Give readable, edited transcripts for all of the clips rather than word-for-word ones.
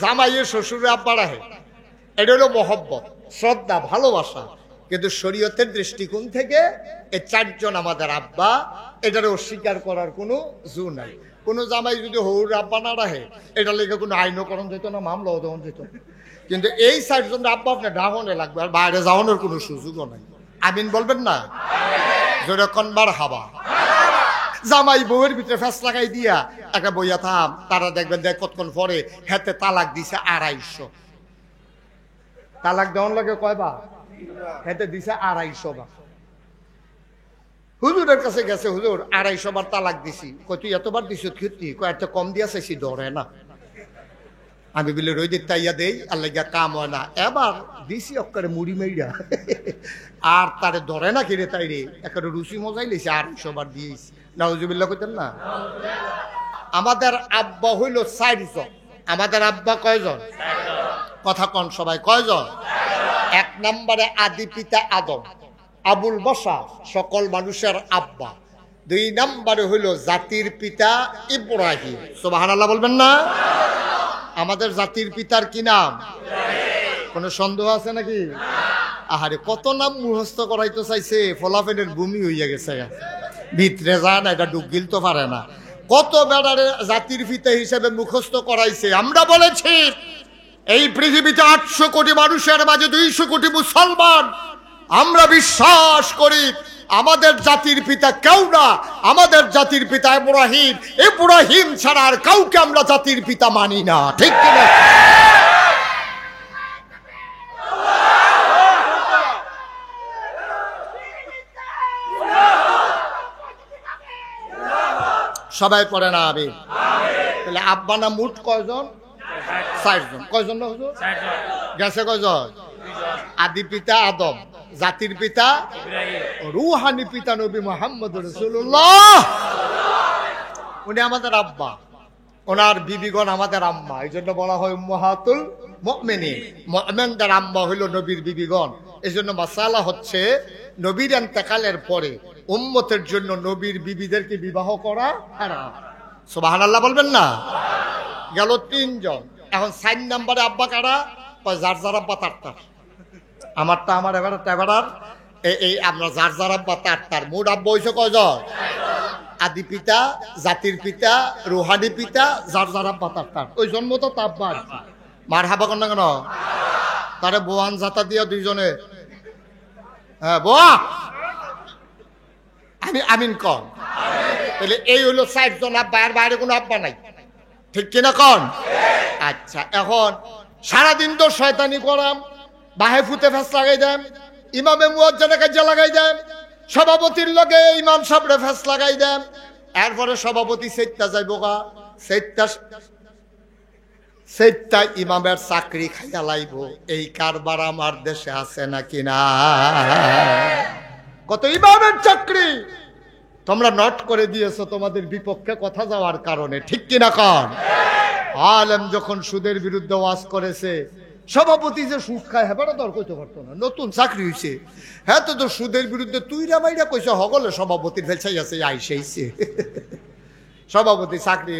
জামাইয়ের শ্বশুরে আব্বা রাহে, এটা হলো মহব্বত, শ্রদ্ধা, ভালোবাসা। কিন্তু শরীয়তের দৃষ্টিকোণ থেকে এই চারজন আমাদের আব্বা, এটার অস্বীকার করার কোনো জো নাই। কোনো জামাই যদি হৌর আব্বা না রাহে, এটা লেগে কোনো আইনকরণ যেত না, মামলাও দেওয়া যেত। কিন্তু এই চারজন আব্বা আপনার ডাহনে লাগবে, আর বাইরে যাওয়ানোর কোনো সুযোগও নাই। আমিন বলবেন না? যেরকম বার হাবা জামাই বউয়ের ভিতরে ফ্যাস লাগাই দিয়া একটা বইয়া থাম, তারা দেখবেন দেখ কতক্ষণ পরে হাতে তালাক দিছে 250। তালাক দেওয়ার লাগে কয়বার? হাতে দিছে 250 বার। হুজুরের কাছে গেছে, হুজুর 250 বার তালাক দিছি। কই তুই এতবার দিছ ক্ষতি? কয়েকটা কম দিয়া চাইছি, ধরে না। আমি বলে রই দিতে ইয়া দেই, আল্লাহ গিয়া কাম হয় না। এবার দিছি অক্কারে মুড়ি মেইরা, আর তারে ধরে না কিরে, তাই রে একেবারে রুচি মজাই লেছে। 250 বার দিয়েছি। নাউজুবিল্লাহ কইতেন না? আমাদের আব্বা হইল 4 জন। আমাদের আব্বা কয়জন? কথা কন সবাই, কয়জন? 1 নম্বরে আদি পিতা আদম, আবুল বশার, সকল মানুষের আব্বা। 2 নম্বরে হইল জাতির পিতা ইব্রাহিম। সুবহানাল্লাহ বলবেন না? আমাদের জাতির পিতার কি নাম? কোনো সন্দেহ আছে নাকি? আহারে কত নাম মুখস্থ করাইতে চাইছে, ফলাফেলের ভূমি হইয়া গেছে, ভিতরে যায় না, এটা ডুব তো পারে না। কত বেড়ারে জাতির পিতা হিসেবে মুখস্থ করাইছে। আমরা বলেছি এই পৃথিবীতে 800 কোটি মানুষের মাঝে 200 কোটি মুসলমান। আমরা বিশ্বাস করি আমাদের জাতির পিতা কেউ না, আমাদের জাতির পিতা ইব্রাহিম। ইব্রাহিম ছাড়া আর কাউকে আমরা জাতির পিতা মানি না, ঠিক কিনা? সবাই পড়ে না আমি? তাহলে আব্বা না মুঠ কয়জন? 4 জন। কয়জন না হুজুর? গেছে কয়জন? আদি পিতা আদম, জাতির পিতা রুহানি পিতা নবী মুহাম্মদ রাসূলুল্লাহ। উনি আমাদের আব্বা, ওনার বিবিগণ আমাদের আম্মা। এই জন্য বলা হয় উম্মাহাতুল মুমিনিন। মুমিনদের আম্মা হইল নবীর বিবিগণ। এই জন্য মাসালা হচ্ছে নবীর ইন্তেকালের পরে উম্মতের জন্য নবীর বিবিদেরকে বিবাহ করা হারাম। সুবহানাল্লাহ বলবেন না? গেল 3 জন। এখন 4 নম্বরে আব্বা কারা? যার যার আব্বা তার। আমারটা আমার, এবারটা এবার, এই আমরা যার যার আব্বা তার। মোট আব্বা হইছে কয়জন? আদি পিতা, জাতির পিতা, রুহানি পিতা, যার যার আব্বা তার। ওই জন্ম তো আব্বা। মারহাবা কর না কেন? তারে বোয়ান জাতা দিয়া 2 জনে, হ্যাঁ বোয়া, আমি আমিন কন। তাহলে এই হইলো 4 জন আব্বা, আর বাইরে কোনো আব্বা নাই, ঠিক কিনা কন? আচ্ছা, এখন সারাদিন তো শয়তানি করাম, বাহে ফুতে ফেস লাগাই দেন, ইমামে মুয়াজ্জিনের কাজে লাগাই দেন, সভাপতির লগে ইমাম সাহেবরে ফেস লাগাই দেন। এরপরে সভাপতি সেটটা যাইব গা, সেটটা ইমামের চাকরি খাইয়া লাইব। এই কারবার আমার দেশে আছে নাকি না? কত ইমামের চাকরি তোমরা নট করে দিয়েছো তোমাদের বিপক্ষে কথা যাওয়ার কারণে, ঠিক কিনা কন? আলেম যখন সুদের বিরুদ্ধে ওয়াজ করেছে, সভাপতি যে সুদ খায় হেবাটা দর কইতে পারতো না, নতুন চাকরি হয়েছে। হ্যাঁ তো সুদের বিরুদ্ধে তুইরা মাইরা কইছে, হগলে সভাপতির ফেলছাই আছে আইসেইছে। সভাপতি চাকরি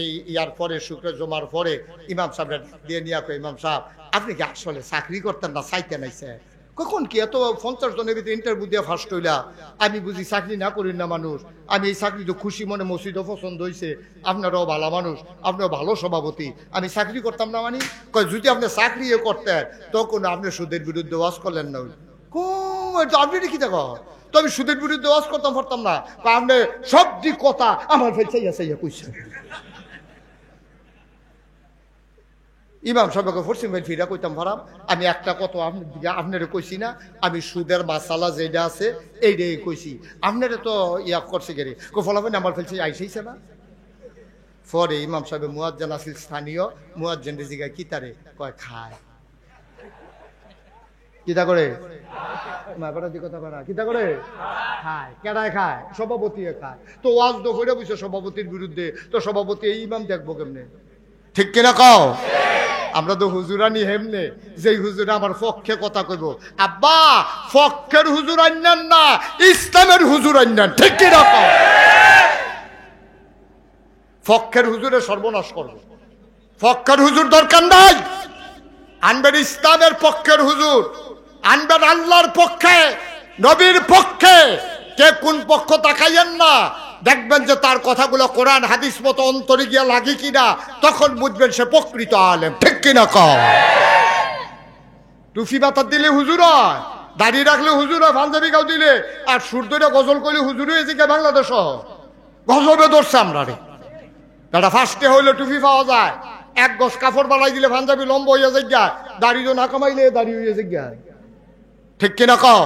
এই ইয়ার পরে, শুক্র জমার পরে ইমাম সাহেব দিয়ে নিয়ে কই, ইমাম সাহেব আপনি কি আসলে চাকরি করতেন না চাইতেন? আইসে কখন কি এত 50 জনের ভিতরে ইন্টারভিউ দিয়ে ফার্স্ট হইলা? আমি বুঝি চাকরি না করি না মানুষ, আমি এই চাকরি তো খুশি মনে, মসজিদও পছন্দ হয়েছে, আপনারাও ভালো মানুষ, আপনার ভালো সভাপতি, আমি চাকরি করতাম না মানে? কয় যদি আপনি চাকরি করতেন তখন আপনি সুদের বিরুদ্ধে ওয়াজ করলেন না। আপনি কি দেখো তো আমি সুদের বিরুদ্ধে ওয়াজ করতাম পারতাম না? আপনি সব দিক কথা আমার ফেলছাইয়া কইছে। ইমাম সাহেবকে ফরসিম ভাই ফিরা কইতাম ভারাম, আমি একটা কথা আপনারে কইছি না, আমি সুদের মাসালা যেটা আছে এইটাই কইছি, আপনারে তো ইয়া করছে গেরে ফলাফল আমার ফেলছে আইসেইছে না। পরে ইমাম সাহেব মুয়াজ্জিন আছিল স্থানীয়, মুয়াজ্জিন জিগায় কিতারে? কয় খায়। কিতা করে? কথা করা কিতা করে? খায়। কেডায় খায়? সভাপতি খায়। তো ওয়াজ তো করে বুঝছে সভাপতির বিরুদ্ধে, তো সভাপতি এই ইমাম দেখবো কেমনে, ঠিক কিনা কও? আমরা তো হুজুরানি হেমনে, যেই হুজুর আমার পক্ষে কথা কইব, আব্বা পক্ষের হুজুর আইনান না, ইসলামের হুজুর আইনান, ঠিক কিনা কও? পক্ষের হুজুরে সর্বনাশ করবো, পক্ষের হুজুর দরকার নাই, আনবেন ইসলামের পক্ষের হুজুর, আনবেন আল্লাহর পক্ষে, নবীর পক্ষে। কে কোন পক্ষ তাকাইয়েন না, দেখবেন যে তার কথাগুলো কোরআন হাদিস মতো অন্তরে গিয়া লাগে কিনা, তখন বুঝবেন সে প্রকৃত আলেম। ঠিক কিনা কও? টুফি মাথার দিলে হুজুর হয়, দাঁড়িয়ে রাখলে হুজুর হয়, পাঞ্জাবি গাও দিলে আর সূর্যটা গজল করলে হুজুর হয়েছে কে বাংলাদেশ গজবে ধরছে আমরা রে। এটা ফার্স্টে হইলে টুপি পাওয়া যায়, এক গজ কাপড় বানাই দিলে পাঞ্জাবি লম্বা হইয়া যায়, দাড়িও না কামাইলে দাড়ি হইয়া যায়। ঠিক কিনা কও?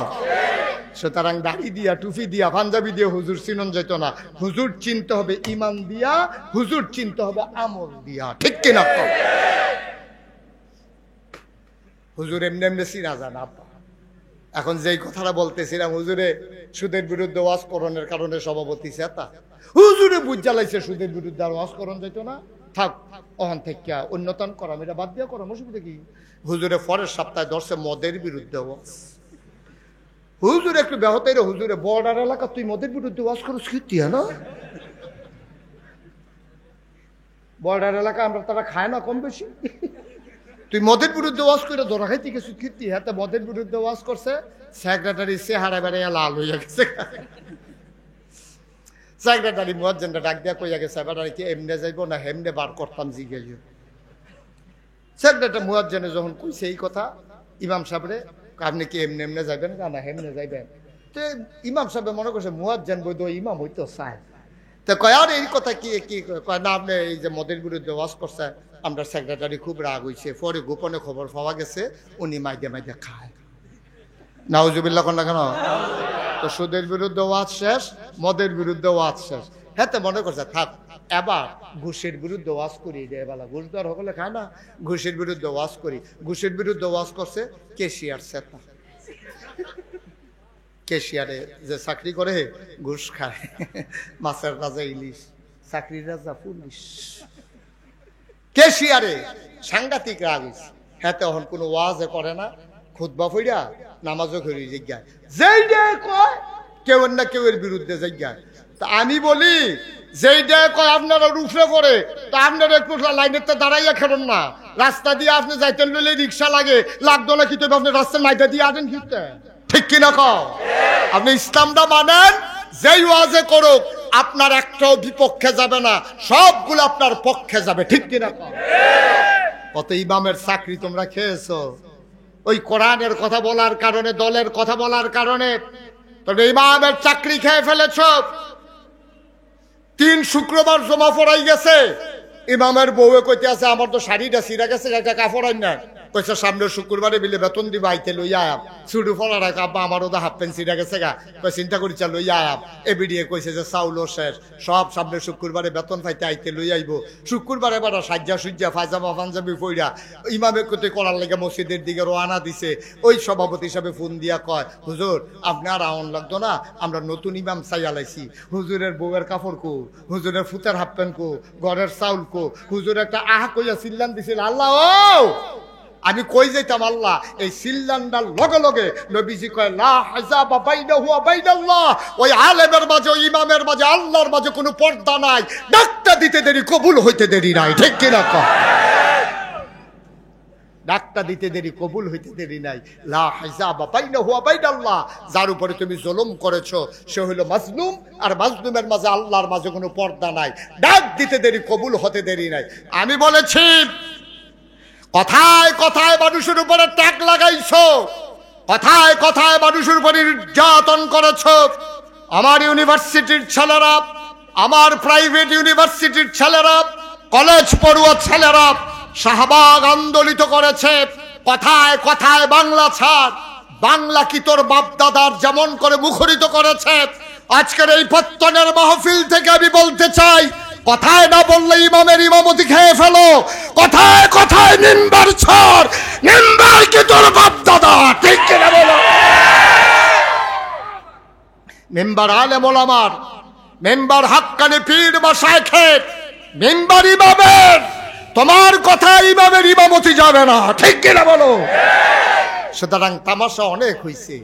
সুতরাং দাড়ি দিয়া, টুপি দিয়া, পাঞ্জাবি দিয়ে হুজুর চিনন যেত না। হুজুর চিনতে হবে ইমান দিয়া, হুজুর চিনতে হবে আমল দিয়া। ঠিক কিনা কও? হুজুর এমনি এমনি চিনা যায় না। এখন যেই কথাটা বলতেছিলাম, হুজুরে সুদের বিরুদ্ধে ওয়াজ করণের কারণে সভাপতি চেতা, হুজুরে বুঝ জ্বালাইছে সুদের বিরুদ্ধে আর ওয়াজ করণ যেত না, থাক ওখান থেকে উন্নতন করাম, এটা বাদ দিয়া করাম, অসুবিধা কি? হুজুরে পরের সপ্তাহে ধরছে মদের বিরুদ্ধে ওয়াজ। হুজুর একটু ব্যাহতেই রে, হুজুরে বর্ডার এলাকা তুই মদের বিরুদ্ধে ওয়াজ করো কীর্তি, না বর্ডার এলাকা আমরা তারা খায় না কম বেশি, তুই মদের বিরুদ্ধে ওয়াজ করে ধরা খাইতে কিছু কীর্তি। হ্যাঁ, মদের বিরুদ্ধে ওয়াজ করছে, সেক্রেটারি চেহারা বেড়ে লাল হইয়া গেছে। সেক্রেটারি মুয়াজ্জিনটা ডাক দিয়া কইয়া গেছে, বেটারে কি এমনে যাইব না হেমনে বার করতাম জিজ্ঞেস। সেক্রেটারি মুয়াজ্জিনে যখন কইছে এই কথা, ইমাম সাহেবরে আপনি কি এমনি এমনি যাইবেন না হেমনে যাইবেন? তো ইমাম সাহেব মনে করছে মুয়াজ্জিন বৈধ ইমাম হইতো চায়, তো কয় আর এই কথা কি কি কয় না, আপনি এই যে মদের বিরুদ্ধে ওয়াজ করছে, আমরা সেক্রেটারি খুব রাগ হইছে, পরে গোপনে খবর পাওয়া গেছে উনি মাইদে মাইদে খায়। নাউজুবিল্লাহ কোন না কেন? তো সুদের বিরুদ্ধে ওয়াজ শেষ, মদের বিরুদ্ধে ওয়াজ শেষ। হ্যাঁ, মনে করছে থাক এবার ঘুষের বিরুদ্ধে ওয়াজ করি, এবেলা ঘুষ দেওয়ার সকলে খায় না, ঘুষের বিরুদ্ধে ওয়াজ করি। ঘুষের বিরুদ্ধে ওয়াজ করছে কেশিয়ার চেতা, কেশিয়ারে যে চাকরি করে ঘুষ খায়, মাছের রাজা ইলিশ, চাকরির রাজা পুলিশ, কেশিয়ারে সাংঘাতিক রাগ হইছে। হ্যাঁ, তখন কোনো ওয়াজে করে না, খুতবা ফইরা নামাজও করি জিজ্ঞায়, যেই ডে কয় কেউ না কেউ এর বিরুদ্ধে জিজ্ঞায়। তা আমি বলি যেই ডে কয় আপনারা রুফে পড়ে, তা আপনারা একটু লাইনের তো দাঁড়াইয়া খেলেন না, রাস্তা দিয়ে আপনি যাইতে লইলে রিক্সা লাগে, লাগতো না কিন্তু আপনি রাস্তার মাইটা দিয়ে আনেন ফিরতে। ঠিক কিনা কও? আপনি ইসলামটা মানেন, যেই ওয়াজে করুক আপনার একটাও বিপক্ষে যাবে না, সবগুলো আপনার পক্ষে যাবে। ঠিক কিনা কও? কত ইমামের চাকরি তোমরা খেয়েছো ওই কোরআনের কথা বলার কারণে, দলের কথা বলার কারণে। তবে ইমামের চাকরি খেয়ে ফেলেছ। 3 শুক্রবার জমা পড়াই গেছে, ইমামের বউয়ে কইতে আছে আমার তো শাড়িটা ছিঁড়া গেছে, একটা কাপড় আইন না, কইছে সামনের শুক্রবারে বিলে বেতন দিব, আইতে লইয়া আয়াম ছুটু ফলার আব্বা আমারও তো হাফ প্যান্ট ছিঁড়া গেছে গা, কই চিন্তা করিছা লইয়া আয়াম। এবিডিয়ে কইছে যে চাউলও শেষ, সব সামনের শুক্রবারে বেতন পাইতে আইতে লই আইব। শুক্রবারে এবার সাজ্জা সুজ্জা পায়জামা পাঞ্জাবি পইরা ইমামের কতে করার লেগে মসজিদের দিকে রওনা দিছে। ওই সভাপতি হিসাবে ফোন দিয়া কয়, হুজুর আপনার আউন লাগতো না, আমরা নতুন ইমাম চাইয়া লাইছি, হুজুরের বউয়ের কাপড় কো, হুজুরের ফুতের হাফ প্যান্ট কো, ঘরের চাউল কো। হুজুর একটা আহা কইয়া চিল্লান দিছিল, আল্লাহ ও আমি কই যাইতাম আল্লাহ, এই সিল্লান্ডার লগে লগে নবীজি কয় লা হিজাবা বাইনাহু ওয়া বাইনাল্লাহ, ওই আলেমের মাঝে ওই ইমামের মাঝে আল্লাহর মাঝে কোনো পর্দা নাই, ডাকটা দিতে দেরি কবুল হইতে দেরি নাই। ঠিক কি না কও? ডাকটা দিতে দেরি কবুল হইতে দেরি নাই। লা হিজাবা বাইনাহু ওয়া বাইনাল্লাহ, যার উপরে তুমি জুলুম করেছো সে হলো মাজলুম, আর মাজলুমের মাঝে আল্লাহর মাঝে কোনো পর্দা নাই, ডাক দিতে দেরি কবুল হতে দেরি নাই। আমি বলেছি কথায় কথায় মানুষের উপরে ট্যাগ লাগাইছো, কথায় কথায় মানুষের উপরে নির্যাতন করেছো। আমার ইউনিভার্সিটির ছেলেরা, আমার প্রাইভেট ইউনিভার্সিটির ছেলেরা, কলেজ পড়ুয়া ছেলেরা শাহবাগ আন্দোলিত করেছে। কথায় কথায় বাংলা ছাড়, বাংলা কি তোর বাপ দাদার যেমন করে মুখরিত করেছে। আজকের এই পত্তনের মাহফিল থেকে আমি বলতে চাই, কথায় না বললে ইমামের ইমামতি খেয়ে ফেলো, কথায় কথায় মিম্বার ছাড়, মিম্বার কি তোর বাপ দাদা। ঠিক কিনা বলো? মিম্বার আলেম ওলামার, মিম্বার হাক্কানি পীর বা শাইখের, মিম্বার ইমামের। তোমার কথায় ইমামের ইমামতি যাবে না। ঠিক কিনা বলো? সুতরাং তামাশা অনেক হইছে,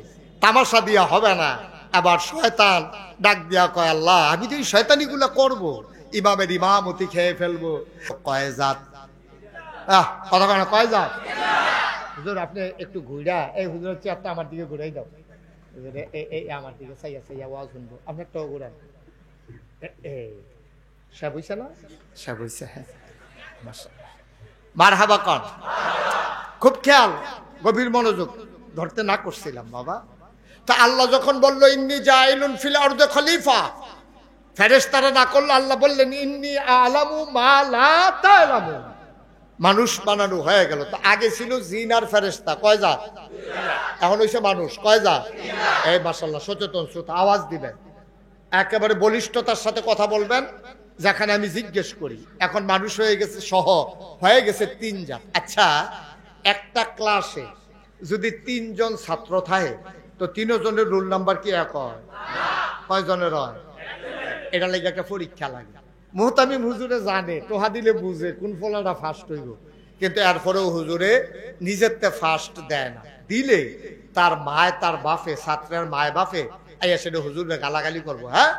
তামাশা দিয়া হবে না। আবার শয়তান ডাক দিয়া কয়, আল্লাহ আমি তো এই শয়তানিগুলো করবো, ইমামের ইমামতি খেয়ে ফেলবো। কয় জাত কথা কেন কয় যা হুজুর আপনি একটু ঘুরা এই হুজুরের চেয়ারটা আমার দিকে ঘুরাই দাও এই আমার দিকে চাইয়া চাইয়া ওয়াজ শুনবো আপনার তো ঘুরান সে বুঝছে না সে বুঝছে হ্যাঁ মারহাবা কর খুব খেয়াল গভীর মনোযোগ ধরতে না করছিলাম বাবা তা আল্লাহ যখন বললো ইন্নী জাইলুন ফিল আরদে খলিফা ফেরেশতারা না করলো আল্লাহ বললেন ইন্নী আলামু মা লা তা'লামুন মানুষ বানানো হয়ে গেল তো আগে ছিল জিন আর ফেরেশতা কয় জাত এখন হইছে মানুষ কয় জাত এই মাশাআল্লাহ সচেতন শ্রোতা আওয়াজ দিবেন একেবারে বলিষ্ঠতার সাথে কথা বলবেন যেখানে আমি জিজ্ঞেস করি এখন মানুষ হয়ে গেছে সহ হয়ে গেছে 3 জাত আচ্ছা একটা ক্লাসে যদি 3 জন ছাত্র থাকে তো 3 জনের রোল নাম্বার কি এক হয় কয় জনের হয় এটা লাগে একটা পরীক্ষা লাগে মুহতামিম হুজুরে জানে টোহা দিলে বুঝে কোন ফলাটা ফার্স্ট হইব কিন্তু এরপরেও হুজুরে নিজেরতে ফার্স্ট দেয় না দিলে তার মায় তার বাপে ছাত্রের মায় বাপে আইয়া সেটা হুজুরে গালাগালি করবো হ্যাঁ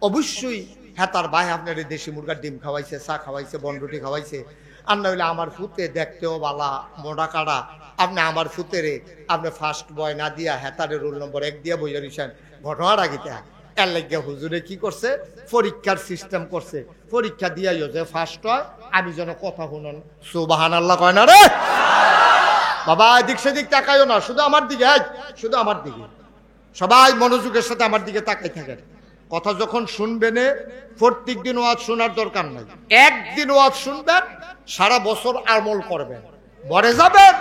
অবশ্যই হ্যাঁ তার ভাই আপনার দেশি মুরগার ডিম খাওয়াইছে চা খাওয়াইছে বনরুটি খাওয়াইছে আর না হইলে আমার ফুতে দেখতেও বালা মোটা কাটা আপনি আমার ফুতেরে আপনি ফার্স্ট বয় না দিয়া হেতারে রোল নম্বর 1 দিয়া বইয়া দিয়েছেন ঘটনার আগিতে এর লাগিয়া হুজুরে কি করছে পরীক্ষার সিস্টেম করছে পরীক্ষা দিয়াইও যে ফার্স্ট হয় আমি যেন কথা শুনুন সুবহানাল্লাহ কয় না রে বাবা এদিক সেদিক তাকাইও না শুধু আমার দিকে শুধু আমার দিকে সবাই মনোযোগের সাথে আমার দিকে তাকাই থাকেন কথা যখন শুনবেন প্রত্যেক দিন ওয়াজ শোনার দরকার নাই একদিন ওয়াজ শুনবেন সারা বছর আমল করবেন মরে যাবেন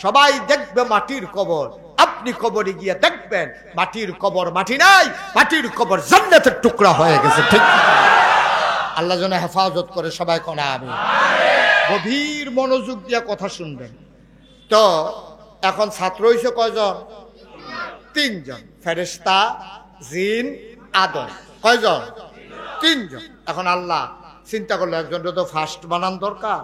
সবাই দেখবে মাটির কবর আপনি কবরে গিয়ে দেখবেন মাটির কবর মাটি নাই মাটির কবর জান্নাতের টুকরা হয়ে গেছে ঠিক আল্লাহ যেন হেফাজত করে সবাই কোনা আমি গভীর মনোযোগ দিয়ে কথা শুনবেন তো এখন ছাত্র হইছে কয়জন 3 জন ফেরেশতা জিন আদম কয়জন 3 জন এখন আল্লাহ চিন্তা করলো একজনটা তো ফার্স্ট বানান দরকার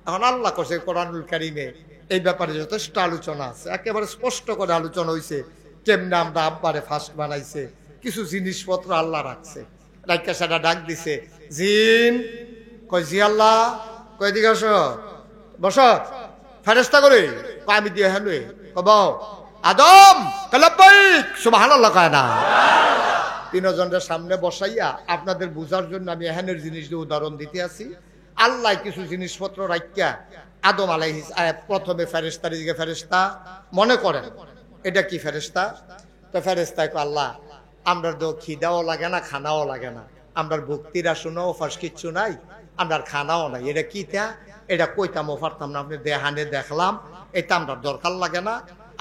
এখন আল্লাহ কইছে কোরআনুল কারীমে এই ব্যাপারে যথেষ্ট আলোচনা আছে একেবারে স্পষ্ট করে আলোচনা হয়েছে কেমনে আমরা আব্বারে ফার্স্ট বানাইছে কিছু জিনিসপত্র আল্লাহ রাখছে রাইকা সেটা ডাক দিছে জিন কই জি আল্লাহ কই দিকে আসো বস ফেরেশতা করে আমি দিয়ে হেলে কব আদম লাব্বাইক সুবহানাল্লাহ কয় না 3 জনের সামনে বসাইয়া আপনাদের বুঝার জন্য আমি এখানের জিনিস দিয়ে উদাহরণ দিতে আছি আল্লাহ কিছু জিনিসপত্র রাখিয়া আদম আলাইহিস প্রথমে ফেরেশতার দিকে ফেরেশতা মনে করেন এটা কি ফেরেশতা তো ফেরেশতা কয় আল্লাহ আমরা তো খিদাও লাগে না খানাও লাগে না আমরা ভক্তিরা শুনো ফাঁস কিচ্ছু নাই আমরা খানাও নাই এটা কি তা এটা কইতাম পারতাম না আপনি দেহানে দেখলাম এটা আমরা দরকার লাগে না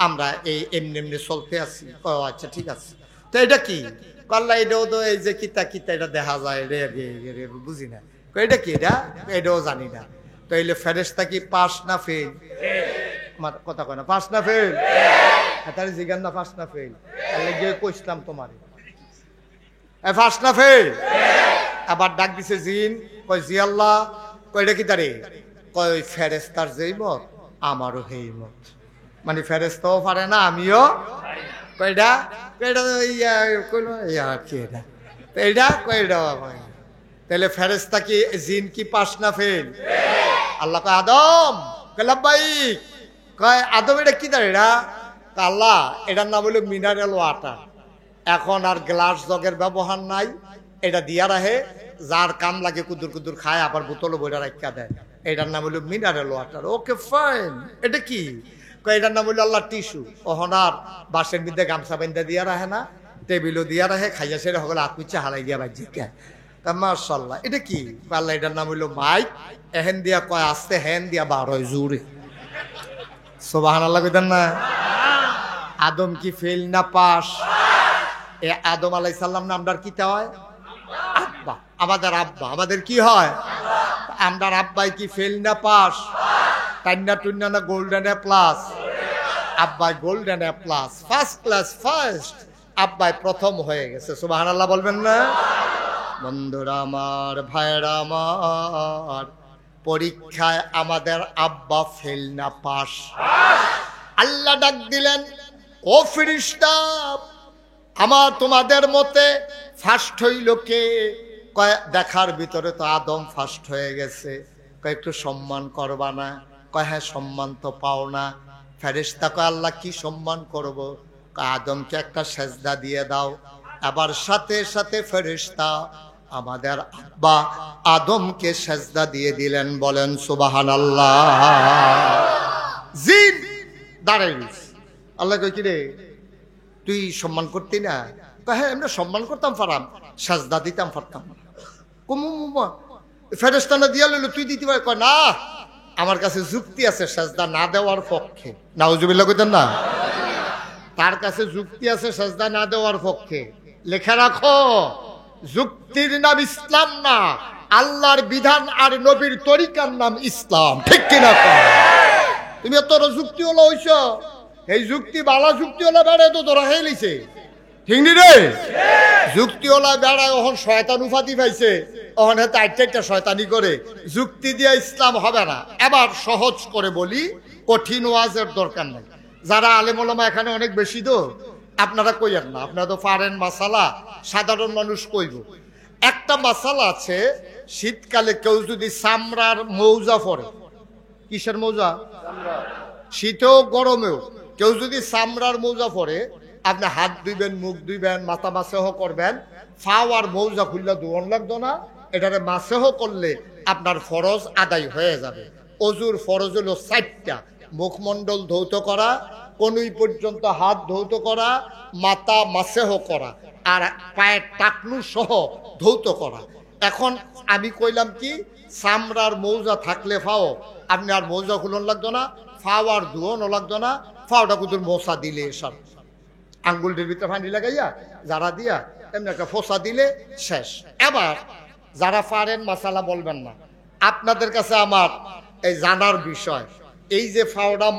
আমরা এই এমনি এমনি চলতে আছি আচ্ছা ঠিক আছে তো এটা কি আল্লাহ এটাও তো এই যে কিতা কিতা এটা দেখা যায় রে বুঝি না এটা কি এটাও জানি না তো এই ফেরেশতা কি পাস না ফেল আমার কথা কয় না পাস না ফেল তার জিগান না পাস না ফেল আল্লাহ গিয়ে কইছিলাম তোমার ফার্স্ট না ফেল আবার ডাক দিছে জিন কই জি আল্লাহ কই এটা কি তারে কই ফেরেশতার যেই মত আমারও সেই মত মানে ফেরেশতাও পারে না আমিও কয়টা কয়টা ইয়া কইলো ইয়া কি এটা কয়টা তাহলে ফেরেশতা কি জিন কি পাস না ফেল আল্লাহ কয় আদম কয় লাব্বাইক কয় আদম এটা কি দাঁড় এটা আল্লাহ এটার নাম হলো মিনারেল ওয়াটার এখন আর গ্লাস জগের ব্যবহার নাই এটা দিয়া রাখে যার কাম লাগে কুদুর কুদুর খায় আবার বোতলও বইটা রাখা দেয় এটার নাম হলো মিনারেল ওয়াটার ওকে ফাইন এটা কি এটার নাম হলো আল্লাহ টিস্যু ওহনার বাসের মধ্যে গামছা বেঁধে দিয়া রাখে না টেবিলও দিয়া রাখে খাইয়া সেরে হলে আত্মিচ্ছা হারাই দিয়া বাজি তা মাশাআল্লাহ এটা কি আল্লাহ এটার নাম হইলো মাইক এহেন দিয়া কয় আসতে হেন দিয়া 12 জোরে সুবহানাল্লাহ কইতেন না আদম কি ফেল না পাস এ আদম আলাইহিস সালাম না আমরার কিতা হয় আব্বা আমাদের আব্বা আমাদের কি হয় আমরার আব্বাই কি ফেল না পাস টান্না টুন্না না গোল্ডেন এ প্লাস আব্বাই golden A plus first class first আব্বাই প্রথম হয়ে গেছে সুবহানাল্লাহ বলবেন না বন্ধুরা আমার ভাইরা আমার পরীক্ষায় আমাদের আব্বা ফেল না পাস আল্লাহ ডাক দিলেন ও ফেরেশতা আমার তোমাদের মতে ফার্স্ট হইল কে কয় দেখার ভিতরে তো আদম ফার্স্ট হয়ে গেছে কয় একটু সম্মান করবা না কয় হ্যাঁ সম্মান তো পাও না। ফেরেশতা কয় আল্লাহ কি সম্মান করব? আদমকে একটা সেজদা দিয়ে দাও। আবার সাথে সাথে ফেরেশতা আমাদের আব্বা আদমকে সেজদা দিয়ে দিলেন। বলেন সুবহানাল্লাহ। জিন দাঁড়াই রইছে। আল্লাহ কই কি রে তুই সম্মান করতি না? কয় হ্যাঁ আমরা সম্মান করতাম, পারাম সেজদা দিতাম পারতাম। কুমুমা ফেরেশতা না দিয়া লইল, তুই দিতে পারে? কয় না, আমার কাছে যুক্তি আছে সেজদা না দেওয়ার পক্ষে। নাউজুবিল্লাহ কইতেন না? তার কাছে যুক্তি আছে সেজদা না দেওয়ার পক্ষে। লেখা রাখো, যুক্তির নাম ইসলাম না, আল্লাহর বিধান আর নবীর তরিকার নাম ইসলাম। ঠিক কিনা? তুমি তোর যুক্তি হলো হইছ, এই যুক্তি বালা যুক্তি হলো বেড়ে তো তোরা খেয়ে লিছে। ঠিক নি রে? যুক্তি হলা বেড়ায় ওখান শয়তান উপাধি পাইছে, ওখানে হাতে আটটা শয়তানি করে। যুক্তি দিয়ে ইসলাম হবে না। এবার সহজ করে বলি, কঠিন ওয়াজের দরকার নাই। যারা আলেম ওলামা এখানে অনেক বেশি তো, আপনারা কইয়েন না, আপনারা তো পারেন মাসালা, সাধারণ মানুষ কইব। একটা মাসালা আছে, শীতকালে কেউ যদি চামড়ার মৌজা পরে, কিসের মৌজা? শীতেও গরমেও কেউ যদি চামড়ার মৌজা পরে, আপনি হাত ধুইবেন, মুখ ধুইবেন, মাথা মাসেহ করবেন, ফাও আর মৌজা খুললে ধোয়ান লাগতো না। এটারে মাসেহ করলে আপনার ফরজ আদায় হয়ে যাবে। অজুর ফরজ হলো 4টা: মুখমণ্ডল ধৌত করা, কনুই পর্যন্ত হাত ধৌত করা, মাথা মাসেহ করা, আর পায়ের টাকনু সহ ধৌত করা। এখন আমি কইলাম কি, চামড়ার মৌজা থাকলে ফাও আপনি আর মৌজা খুলন লাগতো না, ফাও আর ধোয়ানো লাগতো না। ফাওটা কুতুর মশা দিলে সব আঙ্গুলটির ভিতরে পানি লাগাইয়া যারা দিয়া এমনি একটা ফোসা দিলে শেষ। এবার যারা পারেন মাসালা বলবেন না, আপনাদের কাছে আমার এই জানার বিষয়, এই যে ফাওটা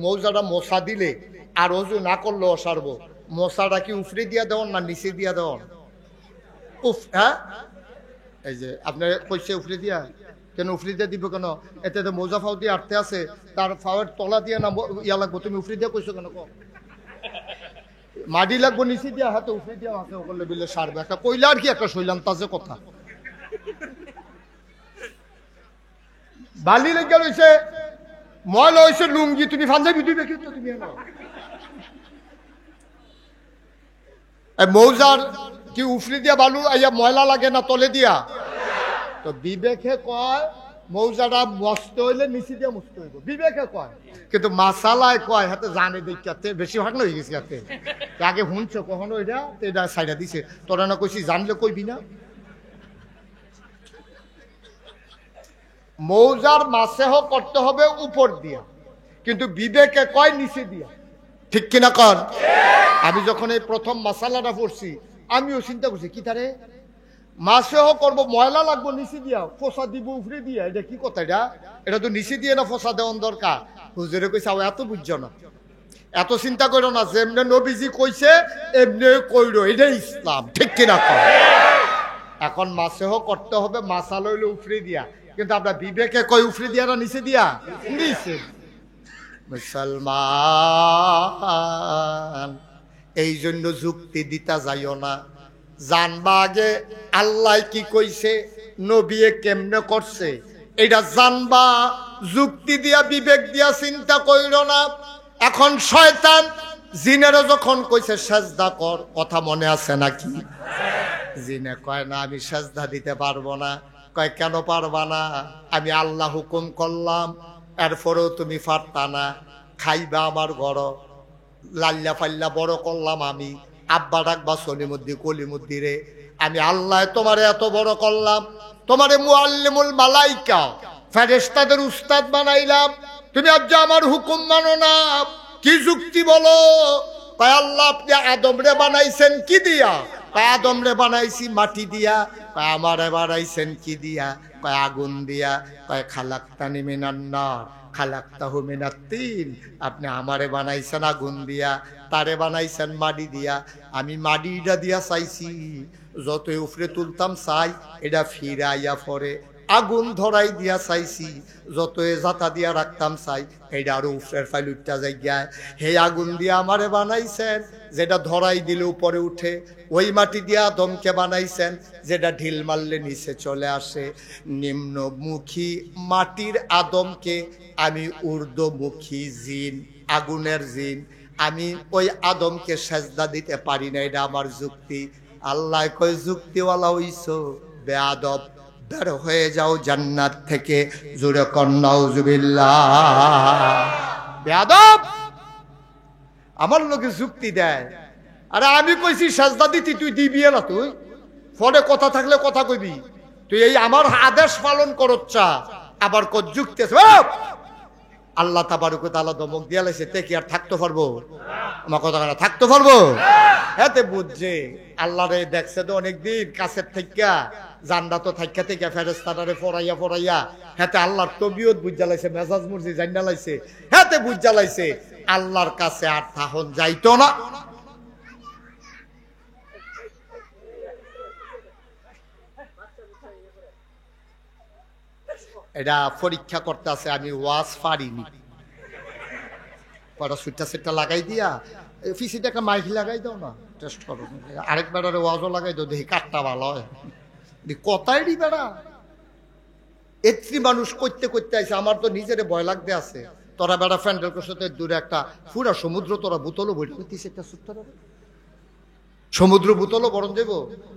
মৌজাটা মশা দিলে আর অজু না করলেও সারবো, মশাটা কি উফরে দিয়া দেওয়ান না নিচে দিয়া দেওয়ান? উফ, হ্যাঁ, এই যে আপনার কইছে উফরে দিয়া, কেন উফরি দিয়ে দিব কেন? এতে তো মৌজা ফাও দিয়ে আটতে আছে, তার ফাওয়ের তলা দিয়ে না ইয়া লাগবো, তুমি উফরি দিয়া কইছো কেন? মাটি লাগবো নিচে দিয়া, হাতে উফরি দিয়া হাতে করলে বিলে সারবে। একটা কইলা আর কি, একটা শৈলাম তাজে কথা। বালি লেগে রয়েছে, ময়লা হয়েছে লুঙ্গি, তুমি পাঞ্জাবি দিবে কি? তুমি মৌজার কি উফরি দিয়া বালু আইয়া ময়লা লাগে না তলে দিয়া? তো বিবেকে কয় মৌজাটা মস্ত হইলে নিচে দিয়ে মুস্ত হইব, বিবেকে কয়। কিন্তু মাসালায় কয় হাতে জানে দেখাতে বেশি ভাগ হয়ে গেছে। হাতে আগে শুনছ কখনো এটা সাইডা দিছে, তোরা না কইছি জানলে কইবি না? মৌজার মাসেহ করতে হবে উপর দিয়া, কিন্তু বিবেকে কয় নিচে দিয়া। ঠিক কিনা কর? আমি যখন এই প্রথম মাসালাটা পড়ছি, আমিও চিন্তা করছি কি তারে মাসেহ করবো, ময়লা লাগবো নিচে দিয়া, ফোসা দিব উফরে দিয়া, এটা কি কথা? এটা তো নিচে দিয়ে না ফোসা দেওয়ার দরকার। হুজুরে কইছে এত বুঝছো না, এত চিন্তা করো না, যেমনে নবীজি কইছে এমনি কইরো, এটাই ইসলাম। ঠিক কিনা কর? এখন মাসেহ করতে হবে, মাসা লইলে উফরে দিয়া, কিন্তু আমরা বিবেকে কই উফরে দিয়া না নিচে দিয়া? নিচে। মুসলমান, এই জন্য যুক্তি দিতা যাইও না, জানবা আগে আল্লাহ কি কইছে, নবী কেমনে করছে, এটা জানবা। যুক্তি দিয়া বিবেক দিয়া চিন্তা কইরো না। এখন শয়তান জিনেরও যখন কইছে সেজদা কর, কথা মনে আছে নাকি? জিনে কয় না আমি সেজদা দিতে পারবো না। কয় কেন পারবা না? আমি আল্লাহ হুকুম করলাম, এরপরেও তুমি পারতা না। খাইবা আমার ঘর, লাল্লা ফাল্লা বড় করলাম আমি, আব্বা ডাকবা সলিমুদ্দি কলিমুদ্দি রে, আমি আল্লাহ তোমারে এত বড় করলাম, তোমারে মুআল্লিমুল মালাইকা ফেরেশতাদের উস্তাদ বানাইলাম, তুমি আজ আমার হুকুম মানো না। কি যুক্তি বলো? কয় আল্লাহ আপনি আদমরে বানাইছেন কি দিয়া? কয় আদমরে বানাইছি মাটি দিয়া। কয় আমারে বানাইছেন কি দিয়া? কয় আগুন দিয়া। কয় খালাক্তানি মিনান নার খালাক্তাহু মিনাত তিন, আপনি আমারে বানাইছেন আগুন দিয়া, তারে বানাইছেন মাটি দিয়া। আমি মাটিটা দিয়া চাইছি, যত উপরে তুলতাম চাই এটা ফিরাইয়া পরে। আগুন ধরাই দিয়া চাইছি, যতই জাতা দিয়া রাখতাম চাই এইটা আরো উপরের ফাইল উঠটা যাইগায়। হে আগুন দিয়া আমারে বানাইছেন, যেটা ধরাই দিলে উপরে উঠে। ওই মাটি দিয়া আদমকে বানাইছেন, যেটা ঢিল মারলে নিচে চলে আসে। নিম্নমুখী মাটির আদমকে আমি ঊর্ধ্বমুখী জিন, আগুনের জিন, আমি ওই আদমকে সেজদা দিতে পারি না, এটা আমার যুক্তি। আল্লাহ কই যুক্তিওয়ালা হইছো বেয়াদব, বের হয়ে যাও জান্নাত থেকে। জোরে কর নাউজুবিল্লাহ। বেয়াদব আমার লোকে যুক্তি দেয়। আরে আমি কইছি সেজদা দিতি, তুই দিবি না? তুই ফোনে কথা থাকলে কথা কইবি, তুই এই আমার আদেশ পালন করচ্ছা আবার কত যুক্তি আছে? আল্লাহ তাবারক ওয়া তাআলা দমক দিয়া লাইছে, তে কি আর থাকতে পারবো? আমার কথা না থাকতে পারবো? এতে বুঝছে আল্লাহ রে দেখছে তো অনেকদিন কাছের থেকে, জান্নাত থাইকা থেকে ফেরেশতারে ফরাইয়া ফরাইয়া হেতে আল্লাহর তবিয়ত বুঝা লাইছে, মেজাজ মুরজি জান্না লাইছে, হেতে বুঝা লাইছে আল্লাহর কাছে আর তাহন যাইতো না। এটা পরীক্ষা করতে আছে, আমি ওয়াজ পারিনি। পরে সুইটা সেটটা লাগাই দিয়া ফিসিটা একটা মাইক লাগাই দাও না, টেস্ট করো। আরেকবার ওয়াজও লাগাই দাও, দেখি কাঠটা ভালো হয়। কথাই দি বেড়া এত্রি মানুষ করতে করতে আছে, আমার তো নিজের ভয় লাগতে আছে। তোরা বেড়া ফ্যান্ডেল সাথে দূরে একটা পুরা সমুদ্র, তোরা বোতলও বই করতিস, একটা সুত্তর সমুদ্র বোতলও বরণ দেব।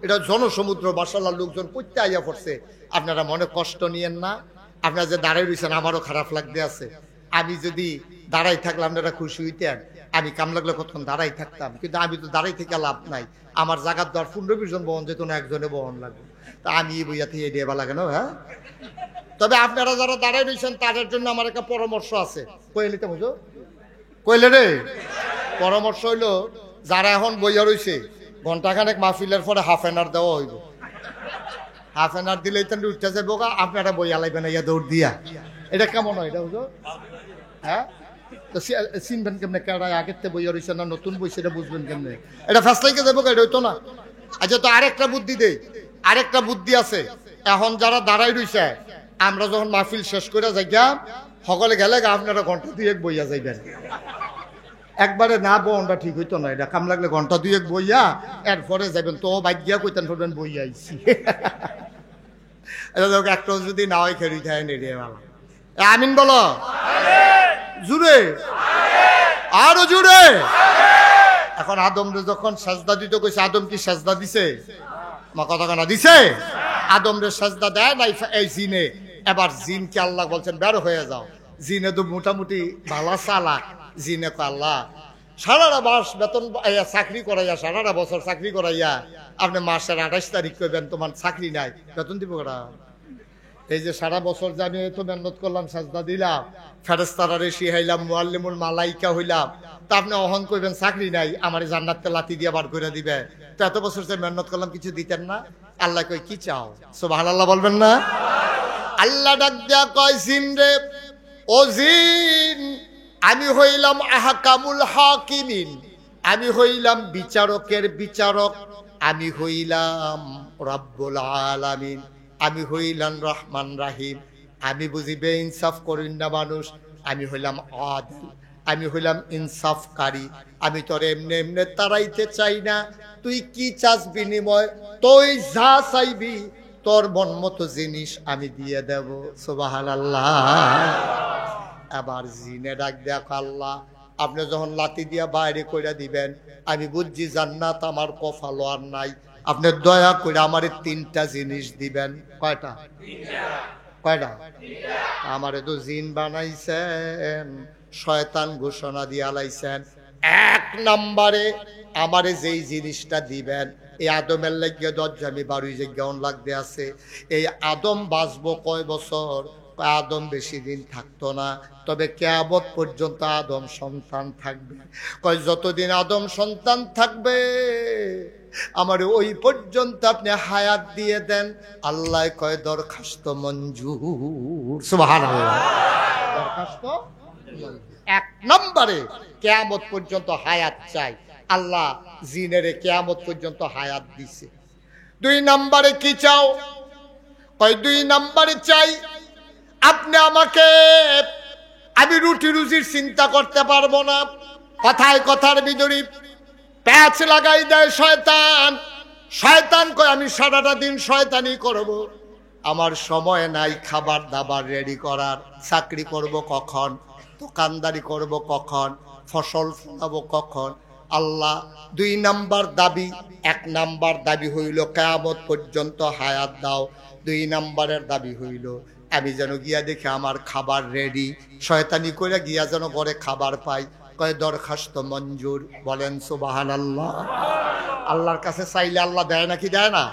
এটা জনসমুদ্র, মাশাআল্লাহ লোকজন করতে আইয়া পড়ছে। আপনারা মনে কষ্ট নিয়েন না, আপনারা যে দাঁড়াই রয়েছেন আমারও খারাপ লাগতে আছে। আমি যদি দাঁড়াই থাকলে আপনারা খুশি হইতেন, আমি কাম লাগলে কতক্ষণ দাঁড়াই থাকতাম, কিন্তু আমি তো দাঁড়াই থেকে লাভ নাই। আমার জায়গার দর 15-20 জন বহন যেত না, একজনে বহন লাগবে। তা আমি বইয়া থেকে দেবা লাগে না। হ্যাঁ, তবে আপনারা যারা দাঁড়াই রয়েছেন তাদের জন্য আমার একটা পরামর্শ আছে। কইলে তো বুঝো, কইলে রে পরামর্শ হইলো, যারা এখন বইয়া রয়েছে ঘন্টাখানেক মাহফিলের পরে হাফ এন আওয়ার দেওয়া হইব। হাফ এন আওয়ার দিলেই তো উঠতে যাবো, আপনারা বই আলাইবেন ইয়া দৌড় দিয়া। এটা কেমন হয় এটা বুঝো? হ্যাঁ, তো চিনবেন কেমনে কেডা আগের থেকে বইয়া রয়েছে না নতুন বই, সেটা বুঝবেন কেমনে? এটা ফেসলাইকে যাবো, এটা হইতো না। আচ্ছা, তো আরেকটা বুদ্ধি দেই, আরেকটা বুদ্ধি আছে। এখন যারা দাঁড়াই রয়েছে, আমরা যখন মাহফিল শেষ করে যাই সকলে গেলে আপনারা ঘন্টা 2-1 বইয়া যাইবেন। একবারে না বনটা ঠিক হইতো না, এটা কাম লাগলে ঘন্টা 2-1 বইয়া এরপরে যাবেন। তো বাইক গিয়া কইতেন পড়বেন বইয়া আইছি। একটা যদি না হয় খেরি খায় নেড়ে ভালো। আমিন বলো জুড়ে, আরো জুড়ে। এখন আদমরে যখন সাজদা দিতে কইছে, আদম কি সাজদা দিছে? মা কথা কানা দিছে? আদমরে সাজদা দেয় নাই এই জিনে। এবার জিনকে আল্লাহ বলছেন বের হয়ে যাও। জিনে তো মোটামুটি ভালো চালাক। জিনে কো আল্লাহ সারাটা মাস বেতন চাকরি করাইয়া, সারাটা বছর চাকরি করাইয়া আপনি মাসের 28 তারিখ কইবেন তোমার চাকরি নাই, বেতন দিব করা? এই যে সারা বছর যে আমি এত মেহনত করলাম, সাজদা দিলাম, ফেরেশতারে শিখাইলাম, মুআল্লিমুল মালাইকা হইলাম, তা আপনি অহন কইবেন চাকরি নাই, আমার জান্নাতে লাথি দিয়ে বার করে দিবে? তো এত বছর যে মেহনত করলাম কিছু দিতেন না? আল্লাহ কই কি চাও? সুবহানাল্লাহ বলবেন না? আল্লাহ ডাক দিয়া কয়, জিন রে, ও জিন, আমি হইলাম আহকামুল হাকিমিন, আমি হইলাম বিচারকের বিচারক, আমি হইলাম রব্বুল আলামিন, আমি হইলাম রহমান রাহিম। আমি বুঝি বেইনসাফ করিন না মানুষ, আমি হইলাম আদিল, আমি হইলাম ইনসাফকারী। আমি তোর এমনি এমনি তাড়াইতে চাই না। তুই কি চাস বিনিময়? তুই যা চাইবি তোর মন মতো জিনিস আমি দিয়ে দেব। সুবহানাল্লাহ। আবার জিনে ডাক দেখো, আল্লাহ আপনি যখন লাথি দিয়া বাইরে কইরা দিবেন, আমি বুঝছি জান্নাত আমার কপালও আর নাই। আপনি দয়া করে আমারে 3টা জিনিস দিবেন। কয়টা? কয়টা? আমারে তো জিন বানাইছেন, শয়তান ঘোষণা দিয়া লাইছেন, 1 নম্বরে আমারে যেই জিনিসটা দিবেন, এই আদমের লাগিয়ে দরজামি 12 জায়গায় লাগতে আছে। এই আদম বাঁচবো কয় বছর? আদম বেশি দিন থাকতো না, তবে কিয়ামত পর্যন্ত আদম সন্তান থাকবে। কয় যতদিন আদম সন্তান থাকবে আমার ওই পর্যন্ত আপনি হায়াত দিয়ে দেন। আল্লাহ কয় দরখাস্ত মঞ্জুর। সুবহানাল্লাহ। দরখাস্ত 1 নম্বরে কিয়ামত পর্যন্ত হায়াত চাই। আল্লাহ জিনেরে কিয়ামত পর্যন্ত হায়াত দিছে। 2 নম্বরে কি চাও? কয় 2 নম্বরে চাই আপনি আমাকে, আমি রুটি রুজির চিন্তা করতে পারবো না। কথায় কথার ভিতরে প্যাচ লাগাই দেয় শয়তান। শয়তান কয় আমি সারাটা দিন শয়তানি করব, আমার সময় নাই খাবার দাবার রেডি করার। চাকরি করব কখন, দোকানদারি করব কখন, ফসল ফলাবো কখন। আল্লাহ 2 নাম্বার দাবি। 1 নাম্বার দাবি হইল কিয়ামত পর্যন্ত হায়াত দাও। 2 নাম্বারের দাবি হইল আমি যেন গিয়া দেখে আমার খাবার রেডি, শয়তানি করে গিয়া যেন ঘরে খাবার পাই। কয় দরখাস্ত মঞ্জুর। বলেন সুবহানাল্লাহ। আল্লাহর কাছে চাইলে আল্লাহ দেয় নাকি দেয় না?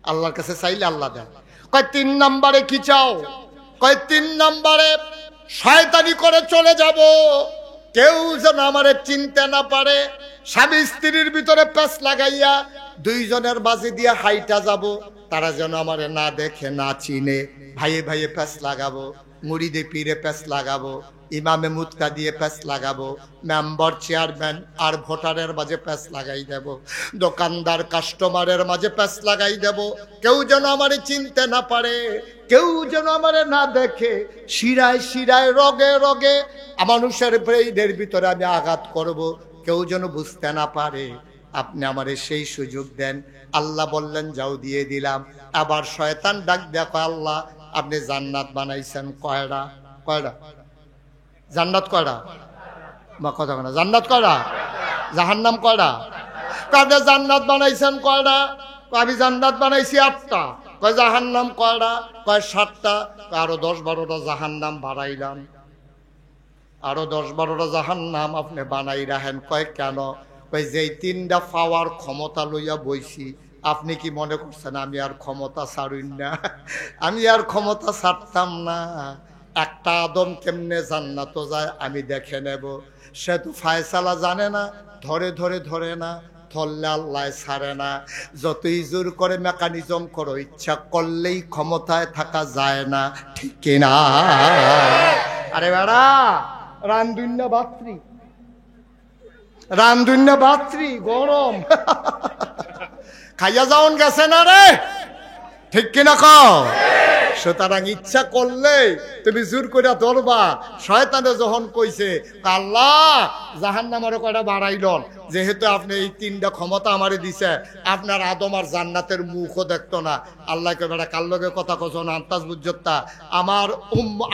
আল্লাহর কাছে চাইলে আল্লাহ দেয়। কয় 3 নম্বরে কি চাও? কয় 3 নম্বরে শয়তানি করে চলে যাব, কেউ যেন আমারে চিনতে না পারে। স্বামী স্ত্রীর ভিতরে প্যাঁচ লাগাইয়া 2 জনের বাজি দিয়ে হাইটা যাব, তারা যেন আমারে না দেখে না চিনে। ভাইয়ে ভাইয়ে প্যাঁচ লাগাবো, মুড়িদে পীরে প্যাঁচ লাগাবো, ইমামে মুতকা দিয়ে প্যাঁচ লাগাবো, মেম্বার চেয়ারম্যান আর ভোটারের মাঝে প্যাঁচ লাগাই দেব, দোকানদার কাস্টমারের মাঝে প্যাঁচ লাগাই দেব। কেউ যেন আমারে চিনতে না পারে, কেউ যেন আমারে না দেখে। শিরায় শিরায় রগে রগে মানুষের ব্রেইনের ভিতরে আমি আঘাত করব, কেউ যেন বুঝতে না পারে। আপনি আমারে সেই সুযোগ দেন। আল্লাহ বললেন যাও, দিয়ে দিলাম। আবার শয়তান ডাক দেখো, আল্লাহ আপনি জান্নাত বানাইছেন কয়টা? কয়টা জান্নাত? কয়টা? মা কথা না, জান্নাত কয়টা? জাহান্নাম কয়টা? আপনি জান্নাত বানাইছেন কয়টা? আমি জান্নাত বানাইছি 8টা। কয় জাহান্নাম কয়টা? কয় 7টা। আরো 10-12টা জাহান্নাম বাড়াইলাম, আরো 10-12টা জাহান্নাম আপনি বানাই রাখেন। কয় কেন? কয় যেই 3টা পাওয়ার ক্ষমতা লইয়া বইছি, আপনি কি মনে করছেন আমি আর ক্ষমতা ছাড়ুন না? আমি আর ক্ষমতা ছাড়তাম না। একটা আদম কেমনে জান্নাত যায় আমি দেখে নেব। সে তো ফায়সালা জানে না, ধরে ধরে ধরে না, ধরলে আল্লাহ ছাড়ে না। যতই জোর করে মেকানিজম করো, ইচ্ছা করলেই ক্ষমতায় থাকা যায় না, ঠিক কিনা? আরে বেড়া, রান্ধুন্না বাত্রি, রান্ধুন্না বাত্রি গরম খাইয়া যাওন গেছে না রে, ঠিক কিনা কও? সুতরাং ইচ্ছা করলে তুমি জোর করে ধরবা। শয়তানে যখন কইছে আল্লাহ জাহান্নামের কয়টা বাড়াইলন, যেহেতু আপনি এই 3টা ক্ষমতা আমারে দিছে, আপনার আদম আর জান্নাতের মুখও দেখতো না। আল্লাহকে বেড়া কার লগে কথা কছ না, আন্তাজ বুঝতা।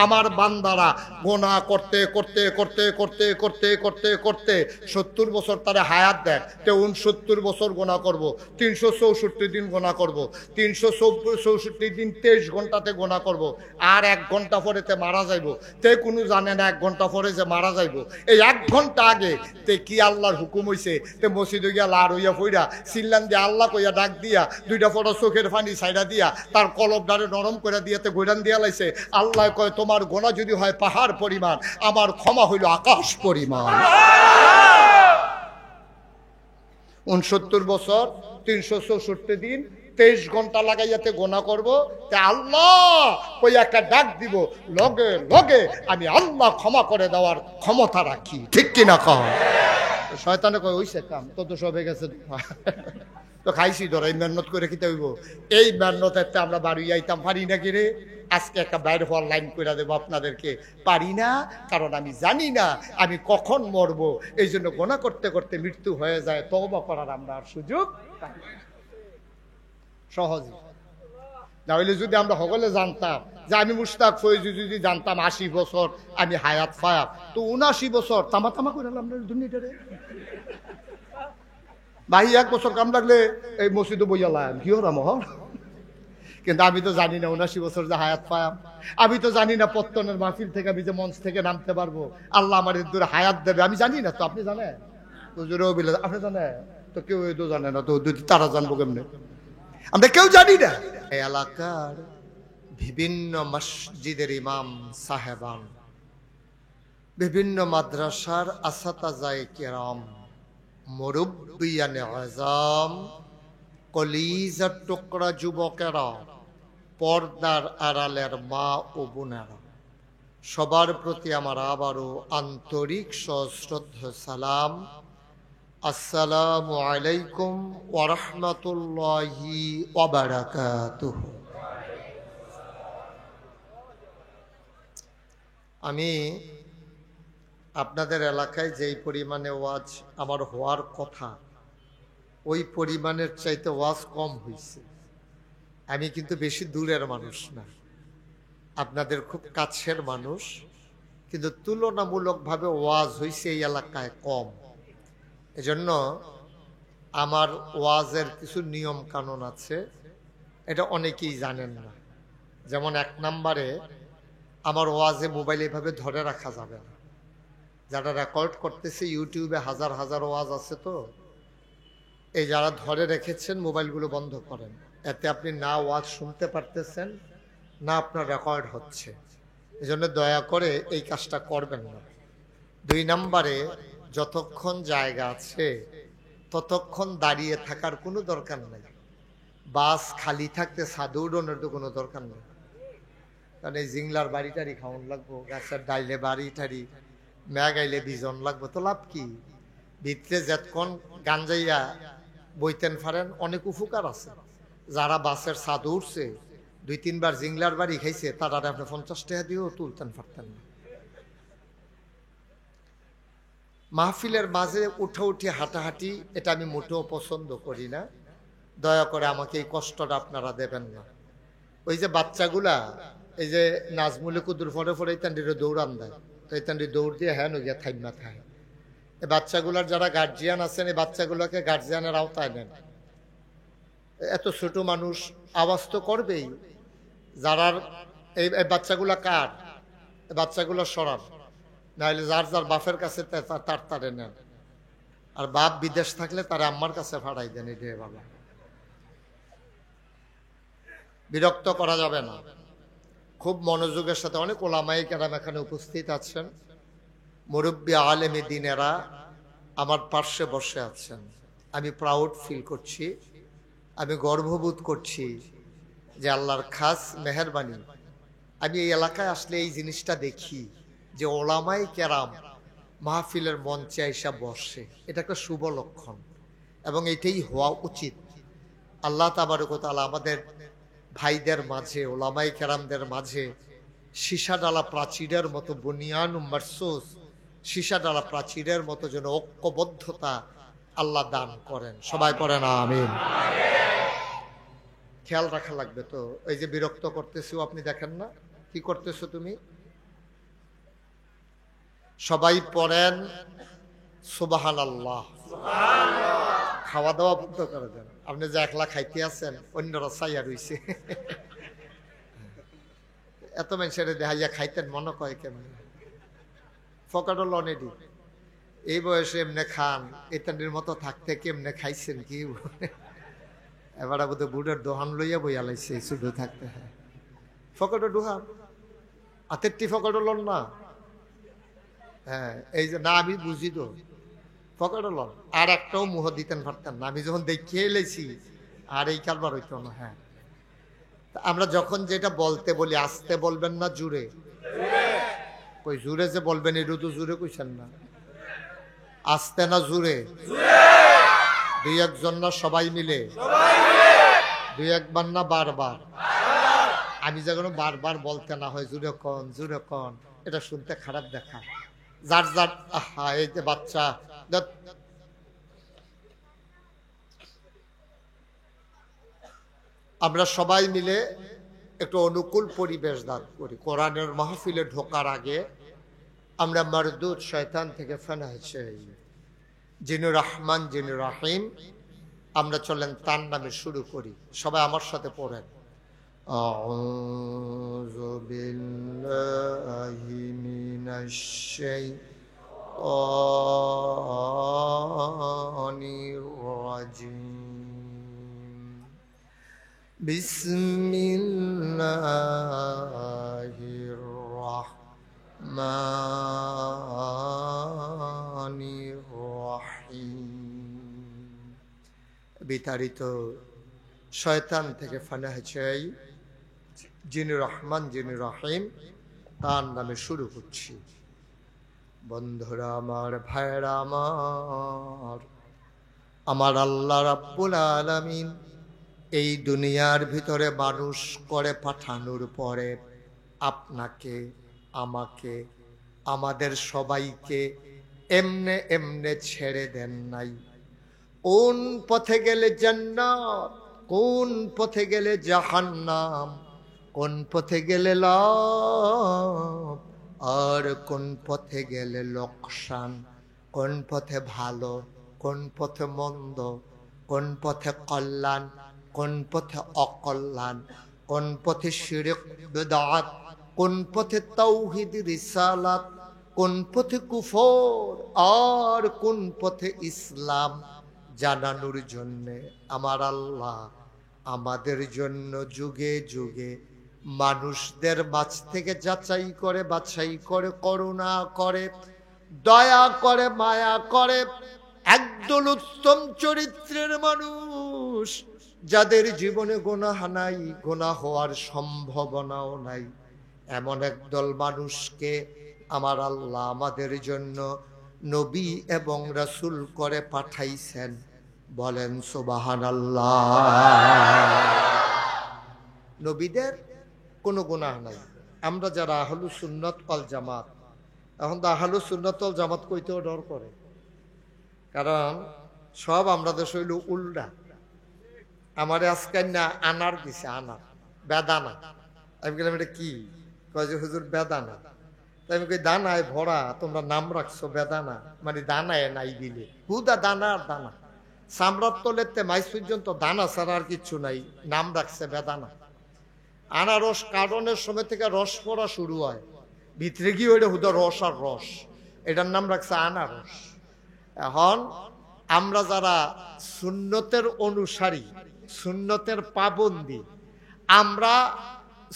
আমার বান্দারা গোনা করতে করতে করতে করতে করতে করতে করতে 70 বছর তারা হায়াত দেয়, তো 69 বছর গোনা করব, 364 দিন গোনা করব, 364 দিন 23 ঘন্টাতে গোনা করব, আর 1 ঘন্টা পরেতে মারা যাইব। তে কোনো জানে না 1 ঘন্টা পরে যে মারা যাইব। এই 1 ঘন্টা আগে তে কি আল্লাহর হুকুম হইছে, তে মসজিদে গিয়া লার হইয়া ফইরা চিল্লান দিয়ে আল্লাহ কইয়া ডাক দিয়া 2টা ফটো চোখের পানি ছাইড়া দিয়া তার কলবডারে নরম করে দিয়াতে গৈরান দিয়া লাইছে। আল্লাহ কয় তোমার গোনা যদি হয় পাহাড় পরিমাণ, আমার ক্ষমা হইল আকাশ পরিমাণ। 69 বছর 364 দিন 23 ঘন্টা লাগাইয়াতে গোনা করব, তে আল্লাহ কই একটা ডাক দিব, লগে লগে আমি আল্লাহ ক্ষমা করে দেওয়ার ক্ষমতা রাখি, ঠিক কিনা কও? শয়তানে কয় হইছে কাম, তো সব হয়ে গেছে তো খাইছি ধর, এই মেহনত করে খেতে হইব। এই মেহনতে আমরা বাড়ি যাইতাম পারি না কি রে? আজকে একটা বাইরে হওয়ার লাইন করে দেবো আপনাদেরকে, পারি না, কারণ আমি জানি না আমি কখন মরবো। এই জন্য গোনা করতে করতে মৃত্যু হয়ে যায়, তওবা করার আমরা আর সুযোগ পাই না। সহজে না হইলে যদি আমরা সকলে জানতাম যে আমি মুশতাক ফৈজি যদি জানতাম 80 বছর আমি হায়াত পায়াব, তো 79 বছর তামা তামা করে আমরা দুনিয়াটারে ভাই 1 বছর কাম লাগলে এই মসজিদে বইয়া লাম কি হরাম হর। কিন্তু আমি তো জানি না 79 বছর যে হায়াত পায়াম, আমি তো জানি না পত্তনের মাহফিল থেকে আমি যে মঞ্চ থেকে নামতে পারবো, আল্লাহ আমার দূরে হায়াত দেবে, আমি জানি না। তো আপনি জানেন? আপনি জানেন? তো কেউ তো জানে না, তো তারা জানবো কেমনে? আমরা কেউ জানি না। এই এলাকার বিভিন্ন মসজিদের ইমাম সাহেবান, বিভিন্ন মাদ্রাসার আসাতাজায়ে কেরাম, মুরব্বিয়ানে আযম, কলিজার টুকরা যুবকেরা, পর্দার আড়ালের মা ও বোনেরা, সবার প্রতি আমার আবারও আন্তরিক সশ্রদ্ধ সালাম। আসসালামু আলাইকুম ওয়া রাহমাতুল্লাহি ওয়া বারাকাতুহু। আমি আপনাদের এলাকায় যেই পরিমাণে ওয়াজ আমার হওয়ার কথা ওই পরিমাণের চাইতে ওয়াজ কম হয়েছে। আমি কিন্তু বেশি দূরের মানুষ না, আপনাদের খুব কাছের মানুষ, কিন্তু তুলনামূলকভাবে ওয়াজ হয়েছে এই এলাকায় কম। এজন্য আমার ওয়াজের কিছু নিয়ম কানুন আছে, এটা অনেকেই জানেন না। যেমন 1 নম্বরে, আমার ওয়াজে মোবাইল এভাবে ধরে রাখা যাবে না। যারা রেকর্ড করতেছে ইউটিউবে হাজার হাজার ওয়াজ আছে, তো এই যারা ধরে রেখেছেন মোবাইলগুলো বন্ধ করেন। এতে আপনি না ওয়াজ শুনতে পারতেছেন, না আপনার রেকর্ড হচ্ছে। এজন্য দয়া করে এই কাজটা করবেন না। 2 নম্বরে, যতক্ষণ জায়গা আছে ততক্ষণ দাঁড়িয়ে থাকার কোনো দরকার নেই। বাস খালি থাকতে ছাদে উড়নের তো কোনো দরকার নেই, কারণ এই জিংলার বাড়ি টাড়ি খাওয়ান লাগবো, গাছের ডাইলে বাড়ি টাড়ি মেঘাইলে বিজন লাগবো, তো লাভ কি? ভিতরে যতক্ষণ গাঞ্জাইয়া বইতেন পারেন অনেক উপকার আছে। যারা বাসের ছাদ উঠছে 2-3 বার জিংলার বাড়ি খাইছে, তারা আপনি 50 টাকা দিয়েও তুলতেন পারতেন না। মাহফিলের মাঝে উঠি হাঁটাহাঁটি, এটা আমি মোটেও পছন্দ করি না। দয়া করে আমাকে এই কষ্টটা আপনারা দেবেন না। ওই যে বাচ্চাগুলা, এই যে নাজমুলে কুদুর ফরে ফরে তান্ডিরে দৌড়ান দেয়, তো এই তান্ডি দৌড় দিয়ে হ্যাঁ নগিয়া থাইমা থায়। এই বাচ্চাগুলার যারা গার্জিয়ান আছেন, এই বাচ্চাগুলোকে গার্জিয়ানের আওতায় নেন। এত ছোট মানুষ আওয়াজ তো করবেই। যারা এই বাচ্চাগুলা কার, বাচ্চাগুলো সরান, নাহলে যার যার বাপের কাছে তার তারে নেন। আর বাপ বিদেশ থাকলে তারা আম্মার কাছে ফাড়াই দেন। এটাই বাবা, বিরক্ত করা যাবে না। খুব মনোযোগের সাথে, অনেক ওলামায়ে কেরাম এখানে উপস্থিত আছেন, মুরব্বী আলেমী দিনেরা আমার পার্শ্বে বসে আছেন। আমি প্রাউড ফিল করছি, আমি গর্ববোধ করছি যে আল্লাহর খাস মেহেরবানি। আমি এই এলাকায় আসলে এই জিনিসটা দেখি যে ওলামায়ে কেরাম মাহফিলের মঞ্চে এসে বসে, এটা একটা শুভ লক্ষণ এবং এটাই হওয়া উচিত। আল্লাহ তাবারক ওয়া তাআলা আমাদের ভাইদের মাঝে, ওলামায়ে কেরামদের মাঝে সীসা ডালা প্রাচীরের মতো বুনিয়ান মারসুস, সীসা ডালা প্রাচীরের মতো যেন ঐক্যবদ্ধতা আল্লাহ দান করেন। সবাই পড়েন আমিন। খেয়াল রাখা লাগবে। তো এই যে বিরক্ত করতেছি, আপনি দেখেন না কি করতেছো তুমি? সবাই পড়েন সুবহানাল্লাহ। খাওয়া দাওয়া বন্ধ করে দেন। আপনি যে একলা খাইতে আছেন, অন্যরা চাইয়া রইছে। এত মানুষের দেখাইয়া খাইতেন মনে কয় কেমন ফকাটো লনেডি এই বয়সে এমনি খান, এতানির মতো থাকতে কেমনে খাইছেন কি? এবার বোধ বুড়ের দোহান লইয়া বইয়া লাইছে শুধু থাকতে। হ্যাঁ, ফকাটো ডুহান আতেরটি ফকাটো লন না। হ্যাঁ, এই যে না, আমি বুঝি তো ফকাটো লন। আর একটাও মুহ দিতেন পারতেন না, আমি যখন দেখিয়ে এলেছি আর এই কারবার হইতো না। হ্যাঁ, আমরা যখন যেটা বলতে বলি, আসতে বলবেন না জুড়ে? কই জুড়ে যে বলবেন, এটা তো জুড়ে কইছেন না। আসতে না জুড়ে? 2-1 জন না সবাই মিলে? 2-1 বার না বারবার? আমি যখন বারবার বলতে না হয় জুড়ে কন জুড়ে কন, এটা শুনতে খারাপ দেখা। যার যার আহা, এই যে বাচ্চা, আমরা সবাই মিলে একটু অনুকূল পরিবেশ দান করি। কোরআনের মাহফিলে ঢোকার আগে আমরা মারদুদ শয়তান থেকে ফানাহ চাই। যিনি রহমান, যিনি রহিম, আমরা চলেন তার নামে শুরু করি। সবাই আমার সাথে পড়েন, আউযু বিল্লাহি মিনাশ শাইতানির রাজিম। বিসমিল্লাহির রাহমানির রাহিম। বিতাড়িত শয়তান থেকে ফানাহ চাই। যিনি রহমান, যিনি রহিম, তার নামে শুরু করছি। বন্ধুরা আমার, ভাইরা আমার, আমার আল্লাহ রাব্বুল আলামিন এই দুনিয়ার ভিতরে মানুষ করে পাঠানোর পরে আপনাকে, আমাকে আমাদের সবাইকে এমনে এমনে ছেড়ে দেন নাই। কোন পথে গেলে জান্নাত, কোন পথে গেলে জাহান্নাম, কোন পথে গেলে লাভ আর কোন পথে গেলে লোকসান, কোন পথে ভালো, কোন পথে মন্দ, কোন পথে কল্যাণ, কোন পথে অকল্যাণ, কোন পথে শিরক বিদআত, কোন পথে তাওহীদ রিসালাত, কোন পথে কুফর আর কোন পথে ইসলাম জানানোর জন্যে আমার আল্লাহ আমাদের জন্য যুগে যুগে মানুষদের মাঝ থেকে যাচাই করে বাছাই করে করুণা করে দয়া করে মায়া করে একদল উত্তম চরিত্রের মানুষ যাদের জীবনে গুনাহ নাই, গুনাহ হওয়ার সম্ভাবনাও নাই, এমন একদল মানুষকে আমার আল্লাহ আমাদের জন্য নবী এবং রাসূল করে পাঠাইছেন। বলেন সুবহানাল্লাহ। নবীদের কোনো গুনাহ নাই। আমরা যারা আহলুস সুন্নাত ওয়াল জামাত, এখন তো আহলুস সুন্নাত ওয়াল জামাত কইতেও ডর করে, কারণ সব আমরা দেশ হইল উল্টা। আমার আজকে না আনার দিছে, আনার বেদানা। আমি বললাম এটা কি? কয় যে হুজুর বেদানা। তাই আমি কই দানায় ভরা, তোমরা নাম রাখছো বেদানা, মানে দানায় নাই দিলে হুদা দানা আর দানা, সামরার তলেতে মাইস পর্যন্ত দানা ছাড়া আর কিচ্ছু নাই, নাম রাখছে বেদানা। আনারস কারণের সময় থেকে রস পড়া শুরু হয়, ভিতরে গিয়ে ওইটা হুদা রস আর রস, এটার নাম রাখছে আনারস। এখন আমরা যারা সুন্নতের অনুসারী, সুন্নতের পাবন্দি, আমরা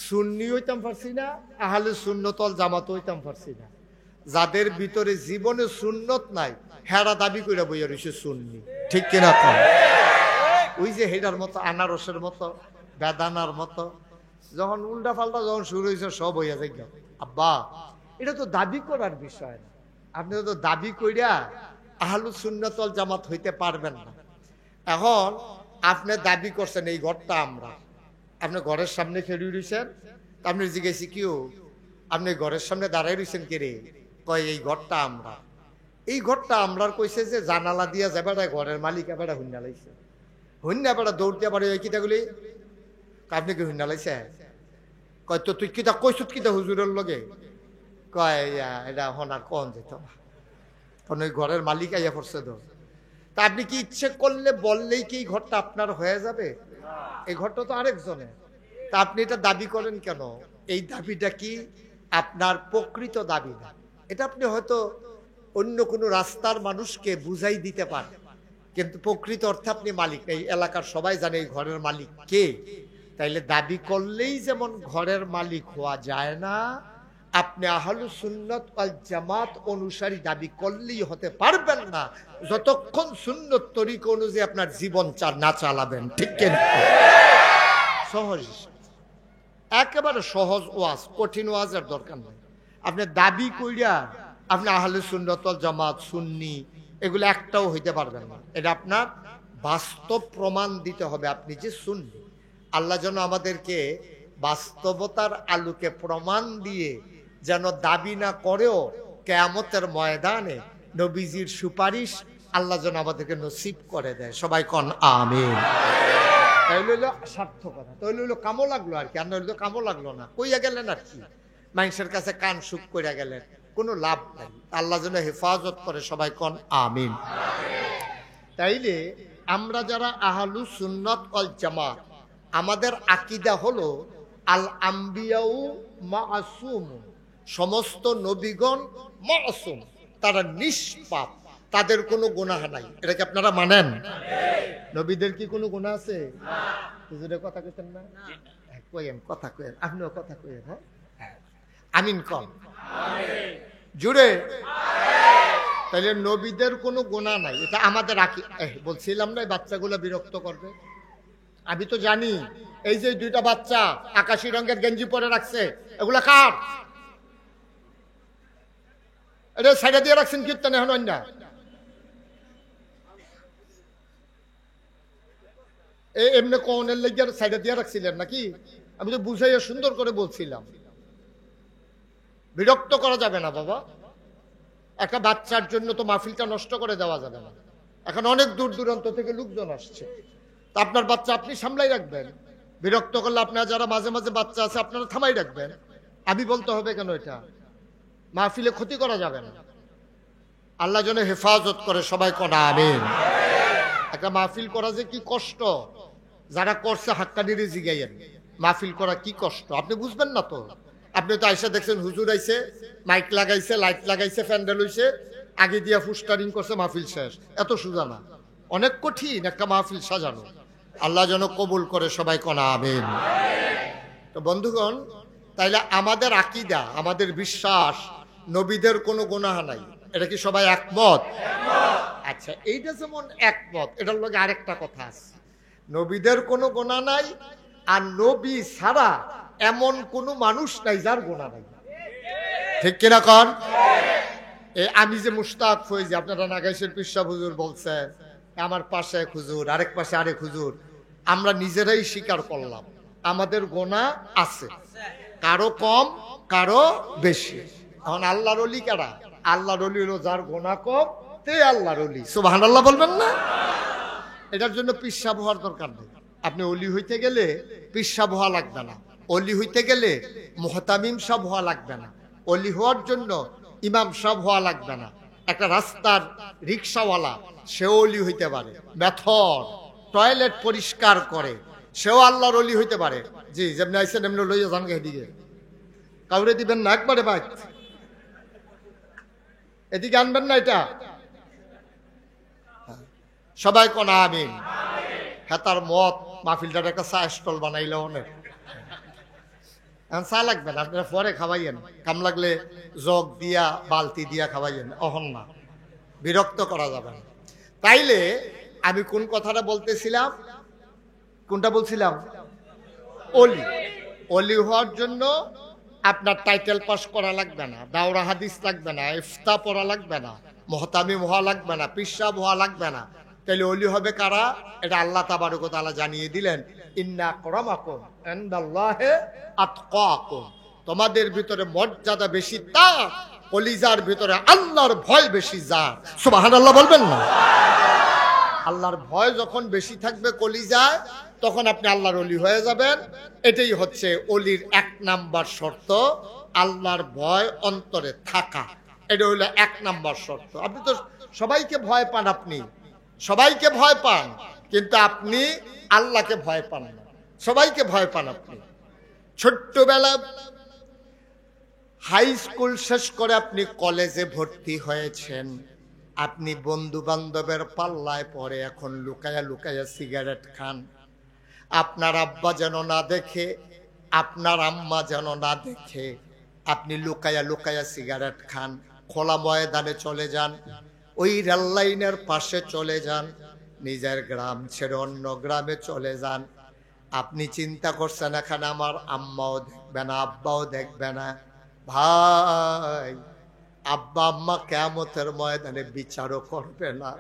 সুন্নি হইতাম পারছি না, আহলে সুন্নত ওয়াল জামাত হইতাম পারছি না। যাদের ভিতরে জীবনে সুন্নত নাই হেরা দাবি করে বইয়া রয়েছে সুন্নি, ঠিক কিনা কম? ওই যে হেডার মতো, আনারসের মতো, বেদানার মতো, যখন উল্টা পাল্টা যখন শুরু হয়েছে সব হইয়া যাই। আব্বা এটা তো দাবি করার বিষয় না, আপনি তো দাবি কইরা আহলুস সুন্নাত ওয়াল জামাত হইতে পারবেন না। এখন আপনি দাবি করছেন এই ঘরটা আমরা, আপনি ঘরের সামনে খেলি রয়েছেন, আপনি জিজ্ঞেসি কিও আপনি ঘরের সামনে দাঁড়াই রয়েছেন কে রে? কয় এই ঘরটা আমরা। এই ঘরটা আমরার কইছে যে জানালা দিয়া যাবে ঘরের মালিক এবার হুন্না লাইছে, হুন্না এবার দৌড় দিয়া পারে ওই কিতাগুলি। আপনি কি হুন্না লাইছে? কয় তো তুই কিতা কইসুত কিতা হুজুরের লগে? কয় এটা হনার কন যেত না, কারণ ওই ঘরের মালিক আইয়া পড়ছে তো। তা আপনি কি ইচ্ছে করলে বললেই কি এই ঘরটা আপনার হয়ে যাবে? এই ঘরটা তো আরেকজনের। তা আপনি এটা দাবি করেন কেন? এই দাবিটা কি আপনার প্রকৃত দাবি না, এটা আপনি হয়তো অন্য কোনো রাস্তার মানুষকে বুঝাই দিতে পারেন, কিন্তু প্রকৃত অর্থে আপনি মালিক নেই। এলাকার সবাই জানে এই ঘরের মালিক কে। তাইলে দাবি করলেই যেমন ঘরের মালিক হওয়া যায় না, আপনি আহলুস সুন্নাত ওয়াল জামাত অনুসারী দাবি করলেই হতে পারবেন না যতক্ষণ সুন্নত তরিকা অনুযায়ী আপনার জীবন না চালাবেন, ঠিক কিনা? সহজ, একেবারে সহজ ওয়াজ, কঠিন ওয়াজের দরকার নেই। আপনি দাবি কইরা আপনি আহলুস সুন্নাত ওয়াল জামাত সুন্নি এগুলো একটাও হইতে পারবেন না। এটা আপনার বাস্তব প্রমাণ দিতে হবে আপনি যে সুন্নি। আল্লাহ যেন আমাদেরকে বাস্তবতার আলোকে প্রমাণ দিয়ে যেন দাবি না করেও কিয়ামতের ময়দানে নবীজির সুপারিশ আল্লাহ যেন আমাদেরকে নসিব করে দেয়। সবাই কন আমিন। তাইলে হইলো সার্থকতা, তাইলে হইলো কামো লাগলো আর কি, আর নইলে কামো লাগলো না, কইয়া গেলেন আর কি, মানুষের কাছে কান সুখ কইরা গেলেন, কোনো লাভ নাই। আল্লাহ যেন হেফাজত করে। সবাই কন আমিন। তাইলে আমরা যারা আহলুস সুন্নাত ওয়াল জামাত, আমাদের আকীদা হলো আল আম্বিয়াউ মাসুম, সমস্ত নবীগণ মাসুম, তারা নিষ্পাপ, তাদের কোনো গুনাহ নাই। এটা কি আপনারা মানেন? নবীদের কি কোনো গুনাহ আছে? হুজুরে কথা কইতেন না? কইেন, কথা কইেন, আপনিও কথা কইেন। হ্যাঁ, আমিন কন জুড়ে। তাইলে নবীদের কোনো গুনাহ নাই, এটা আমাদের বলছিলাম না বাচ্চাগুলো বিরক্ত করবে। আমি তো জানি এই যে দুইটা বাচ্চা আকাশি রঙের গেঞ্জি পরে রাখছে, এগুলা কার? এটা সাইডে দিয়ে রাখছেন কীর্তনে, এখন অন্য এমনি কনের লেগে সাইডে দিয়ে রাখছিলেন নাকি? আমি তো বুঝাইয়া সুন্দর করে বলছিলাম। বিরক্ত করা যাবে না বাবা। একটা বাচ্চার জন্য তো মাহফিলটা নষ্ট করে দেওয়া যাবে না। এখন অনেক দূর দূরান্ত থেকে লোকজন আসছে, তা আপনার বাচ্চা আপনি সামলাই রাখবেন। বিরক্ত করলে আপনার যারা মাঝে মাঝে বাচ্চা আছে আপনারা থামাই রাখবেন। আমি বলতে হবে কেন? এটা মাহফিলে ক্ষতি করা যাবে না। আল্লাহ যেন হেফাজত করে, সবাই কোনা আমিন। একটা মাহফিল করা যে কি কষ্ট, যারা করছে হাক্কানিরে জিগাইয়েন মাহফিল করা কি কষ্ট, আপনি বুঝবেন না তো। আপনি তো আইসা দেখছেন হুজুর আইছে, মাইক লাগাইছে, লাইট লাগাইছে, প্যান্ডেল হইছে, আগে দিয়া ফুস্টারিং করছে, মাহফিল শেষ। এত সোজা না, অনেক কঠিন একটা মাহফিল সাজানো। আল্লাহ যেন কবুল করে, সবাই কোনা আমিন। তো বন্ধুগণ, তাইলে আমাদের আকীদা, আমাদের বিশ্বাস, নবীদের কোনো গুনাহ নাই, এটা কি সবাই একমত? আচ্ছা, এইটা যেমন একমত, এটার লগে আরেকটা কথা আছে, নবীদের কোনো গুনাহ নাই, আর নবী ছাড়া এমন কোন মানুষ নাই যার গুনাহ নাই। ঠিক কিনা কন? আমি যে মুশতাক ফয়েজি, আপনারা নাগাইশের পিসা হুজুর বলছেন, আমার পাশে এক হুজুর, আরেক পাশে আরেক হুজুর, আমরা নিজেরাই স্বীকার করলাম আমাদের গুনাহ আছে, কারো কম কারো বেশি। এখন আল্লাহর ওলি কারা? আল্লাহর ওলি হলো যার গুনাহ কম, তে আল্লাহর ওলি। সুবহানাল্লাহ বলবেন না? এটার জন্য পিসাব হওয়ার দরকার নেই। আপনি অলি হইতে গেলে পিসাব হওয়া লাগবে না, অলি হইতে গেলে মুহতামিম সাহেব হওয়া লাগবে না, অলি হওয়ার জন্য ইমাম সাহেব হওয়া লাগবে না। একটা রাস্তার রিক্সাওয়ালা সেও অলি হইতে পারে, মেথর টয়লেট পরিষ্কার করে সেও আল্লাহর অলি হইতে পারে। জি, যেমনি আইসেন এমনি লইয়া যান এদিকে, কাউরে দিবেন না একবারে বাইক, এদিকে আনবেন না। এটা সবাই কোনা আমিন। হেতার মত মাহফিলটার একটা চা স্টল বানাইলে অনেক, এখন চা লাগবে না, আপনারা পরে খাওয়াইয়েন, কাম লাগলে জগ দিয়া বালতি দিয়া খাওয়াইয়েন, অহন না, বিরক্ত করা যাবে না। তাইলে আমি কোন কথাটা বলতেছিলাম? কোনটা বলছিলাম? অলি। অলি হওয়ার জন্য আপনার টাইটেল পাস করা লাগবে না, দাওরা হাদিস লাগবে না, ইফতা পড়া লাগবে না, মুহতামিম হওয়া লাগবে না, পিসাব হওয়া লাগবে না। তাহলে অলি হবে কারা? এটা আল্লাহ তাবারক ওয়া তাআলা জানিয়ে দিলেন, ইন্না আকরামাকুম ইনদাল্লাহি আতকাকুম। তোমাদের ভিতরে মর্যাদা বেশি তার, কলিজার ভিতরে আল্লাহর ভয় বেশি যার। সুবহানাল্লাহ বলবেন না? আল্লাহর ভয় যখন বেশি থাকবে কলিজায়, তখন আপনি আল্লাহর অলি হয়ে যাবেন। এটাই হচ্ছে অলির 1 নাম্বার শর্ত, আল্লাহর ভয় অন্তরে থাকা। এটা হলো 1 নাম্বার শর্ত। আপনি তো সবাইকে ভয় পান, আপনি সবাইকে ভয় পান, কিন্তু আপনি আল্লাহকে ভয় পান না। সবাইকে ভয় পান আপনি। ছোট্টবেলা হাই স্কুল শেষ করে আপনি কলেজে ভর্তি হয়েছেন, আপনি বন্ধু বান্ধবের পাল্লায় পড়ে এখন লুকায়া লুকায়া সিগারেট খান। আপনার আব্বা যেন না দেখে, আপনার আম্মা যেন না দেখে, আপনি লুকায়া লুকায়া সিগারেট খান। খোলা ময়দানে চলে যান, ওই রেল লাইনের পাশে চলে যান, নিজের গ্রাম ছেড়ে অন্য গ্রামে চলে যান। আপনি চিন্তা করছেন এখানে আমার আম্মাও দেখবে না, আব্বাও দেখবে না। ভাই, আব্বা আম্মা কিয়ামতের ময়দানে বিচারও করবে না,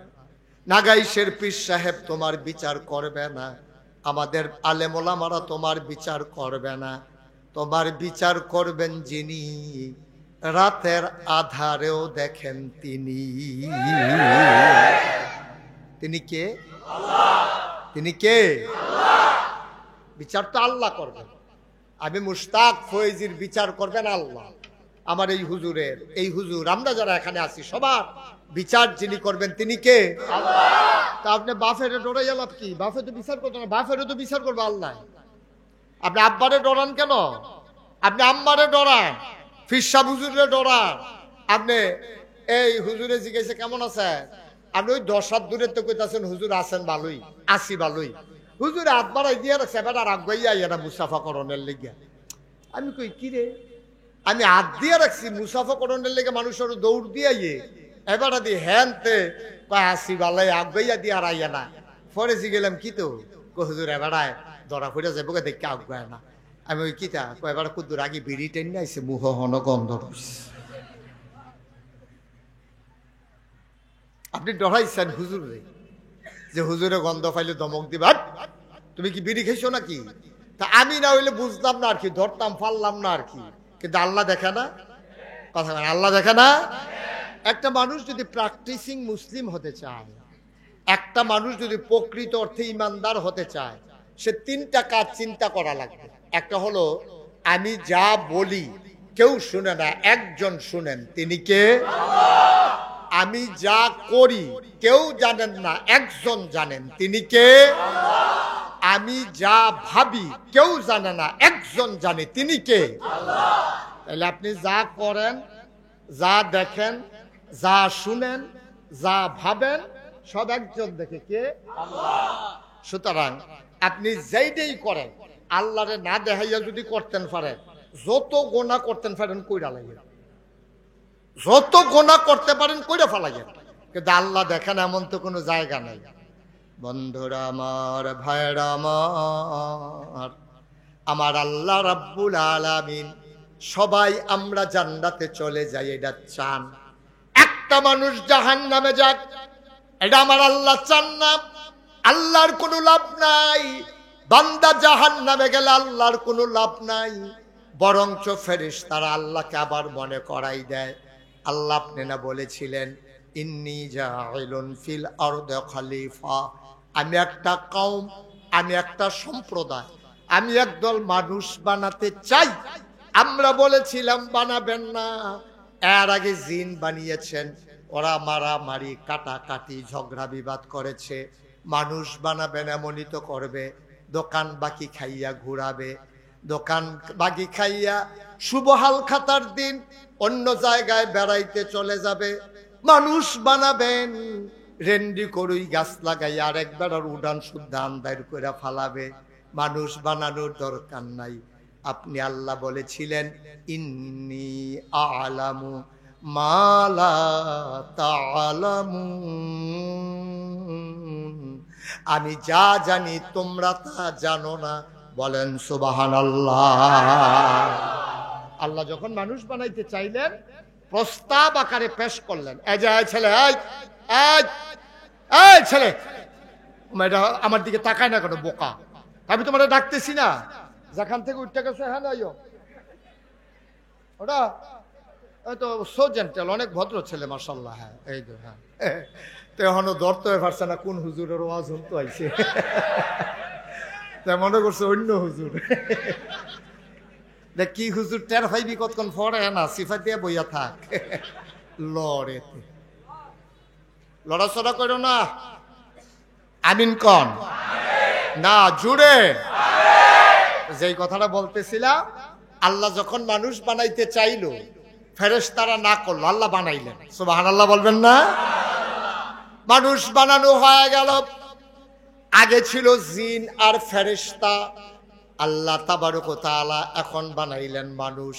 নাগাইশের পীর সাহেব তোমার বিচার করবে না, আমাদের আলেম ওলামারা তোমার বিচার করবে না। তোমার বিচার করবেন যিনি, রাতের আধারেও দেখেন তিনি। তিনি কে? তিনি কে? বিচার তো আল্লাহ করবেন। আমি মুশতাক ফয়েজির বিচার করবেন আল্লাহ। আমার এই হুজুরের, এই হুজুর, আমরা যারা এখানে আছি সবার বিচার যিনি করবেন তিনি কে? আল্লাহ। তা আপনি বাফের ডরাই লাভ কি? বাফে তো বিচার করতো না, বাফেরও তো বিচার করবে আল্লাহ। আপনি আব্বারে ডরান কেন? আপনি আম্মারে ডরান, ফিরসা হুজুরে ডরান। আপনি এই হুজুরে জিজ্ঞেসে কেমন আছে, আপনি ওই 10 হাত দূরে তো কইতাছেন হুজুর আছেন ভালোই, আসি ভালোই। হুজুরে হাত বাড়াই দিয়ে রাখছে, এবার আর আগাইয়া এরা মুসাফা করণের লেগে। আমি কই কি রে, আমি হাত দিয়ে রাখছি মুসাফা করণের লেগে, মানুষের দৌড় দিয়ে এবার দিয়ে হ্যানতে আসি ভালাই আগাইয়া দিয়ে আর আইয়া না। পরে গেলাম কি তো হুজুর এবারায় ধরা ফিরে যাবো দেখে আগায় না। আমি ওই কিতা এবার কুদ্দুর আগে বিড়ি টেনে আইসে, মুহ হন গন্ধ রয়েছে। আপনি ডরাইছেন হুজুর রে, যে হুজুরে গন্ধ পাইলে দমক দিবা, তুমি কি বিড়ি খেয়েছো নাকি? তা আমি না হইলে বুঝলাম না আর কি, ধরতাম পারলাম না আর কি, কিন্তু আল্লাহ দেখে না। কথা বলেন, আল্লাহ দেখে না? একটা মানুষ যদি প্র্যাকটিসিং মুসলিম হতে চায়, একটা মানুষ যদি প্রকৃত অর্থে ইমানদার হতে চায়, সে তিনটা কাজ চিন্তা করা লাগবে। একটা হলো, আমি যা বলি কেউ শুনে না, একজন শুনেন, তিনি কে? আমি যা করি কেউ জানেন না, একজন জানেন, তিনি কে? আমি যা ভাবি কেউ জানে না, একজন জানে, তিনি কে? তাহলে আপনি যা করেন, যা দেখেন, যা শুনেন, যা ভাবেন, সব একজন দেখে, কে? সুতরাং আপনি যেইটাই করেন আল্লাহরে না দেখাইয়া যদি করতেন পারেন, যত গোনা করতেন পারেন কইরা লাগে, যত গোনা করতে পারেন কইরা ফেলাইয়েন, কিন্তু আল্লাহ দেখেন এমন তো কোনো জায়গা নাই। বন্ধুরা আমার, ভাইরা আমার, আমার আল্লাহ রাব্বুল আলামিন সবাই আমরা জান্নাতে চলে যাই এটা চান। একটা মানুষ জাহান্নামে যাক, এটা আমার আল্লাহ চান না। আল্লাহর কোনো লাভ নাই, বান্দা জাহান্নামে গেলে আল্লাহর কোনো লাভ নাই, বরঞ্চ ফেরেশতারা আল্লাহকে আবার মনে করাই দেয়, আল্লাহ আপনি না বলেছিলেন ইন্নী জাইলুন ফিল আরদি খলিফা, আমি একটা কওম, আমি একটা সম্প্রদায়, আমি একদল মানুষ বানাতে চাই। আমরা বলেছিলাম বানাবেন না, এর আগে জিন বানিয়েছেন, ওরা মারামারি কাটাকাটি ঝগড়া বিবাদ করেছে। মানুষ বানাবেন এমনই তো করবে, দোকান বাকি খাইয়া ঘুরাবে, দোকান বাকি খাইয়া শুভ হাল খাতার দিন অন্য জায়গায় বেড়াইতে চলে যাবে। মানুষ বানাবেন রেন্ডি করুই গাছ লাগাই আর একবার উড়ান শুদ্ধ আন্দার করে ফালাবে। মানুষ বানানোর দরকার নাই। আপনি আল্লাহ বলেছিলেন ইন্নী আ'লামু মা লা তা'লামুন, আমি যা জানি তোমরা তা জানো না। বলেন সুবহানাল্লাহ। আল্লাহ যখন মানুষ বানাইতে চাইলেন প্রস্তাব আকারে পেশ করলেন, এই যে ছেলে, এই ছেলে, আমার দিকে তাকায় না কেন বোকা? আমি তোমার ডাকতেছি না, যেখান থেকে উঠতে গেছে, হ্যাঁ নাই ওটা তো সো জেন্টেল, অনেক ভদ্র ছেলে মাশাআল্লাহ। হ্যাঁ এই তো, হ্যাঁ তো এখনো ধরতে পারছে না কোন হুজুরের ওয়াজ হতো আইছে, তাই মনে করছে অন্য হুজুর। দেখ কি হুজুর টের পাইবি কতক্ষণ পরে না, সিফা দিয়ে বইয়া থাক, লড়ে লড়াচড়া করো না। আমিন কন না, জুড়ে। যেই কথাটা বলতেছিলাম, আল্লাহ যখন মানুষ বানাইতে চাইলো ফেরেশতারা না করলো, আল্লাহ বানাইলেন। সুবহানাল্লাহ বলবেন না? মানুষ বানানো হয়ে গেল। আগে ছিল জিন আর ফেরেশতা, আল্লাহ তাবারক ওয়া তাআলা এখন বানাইলেন মানুষ।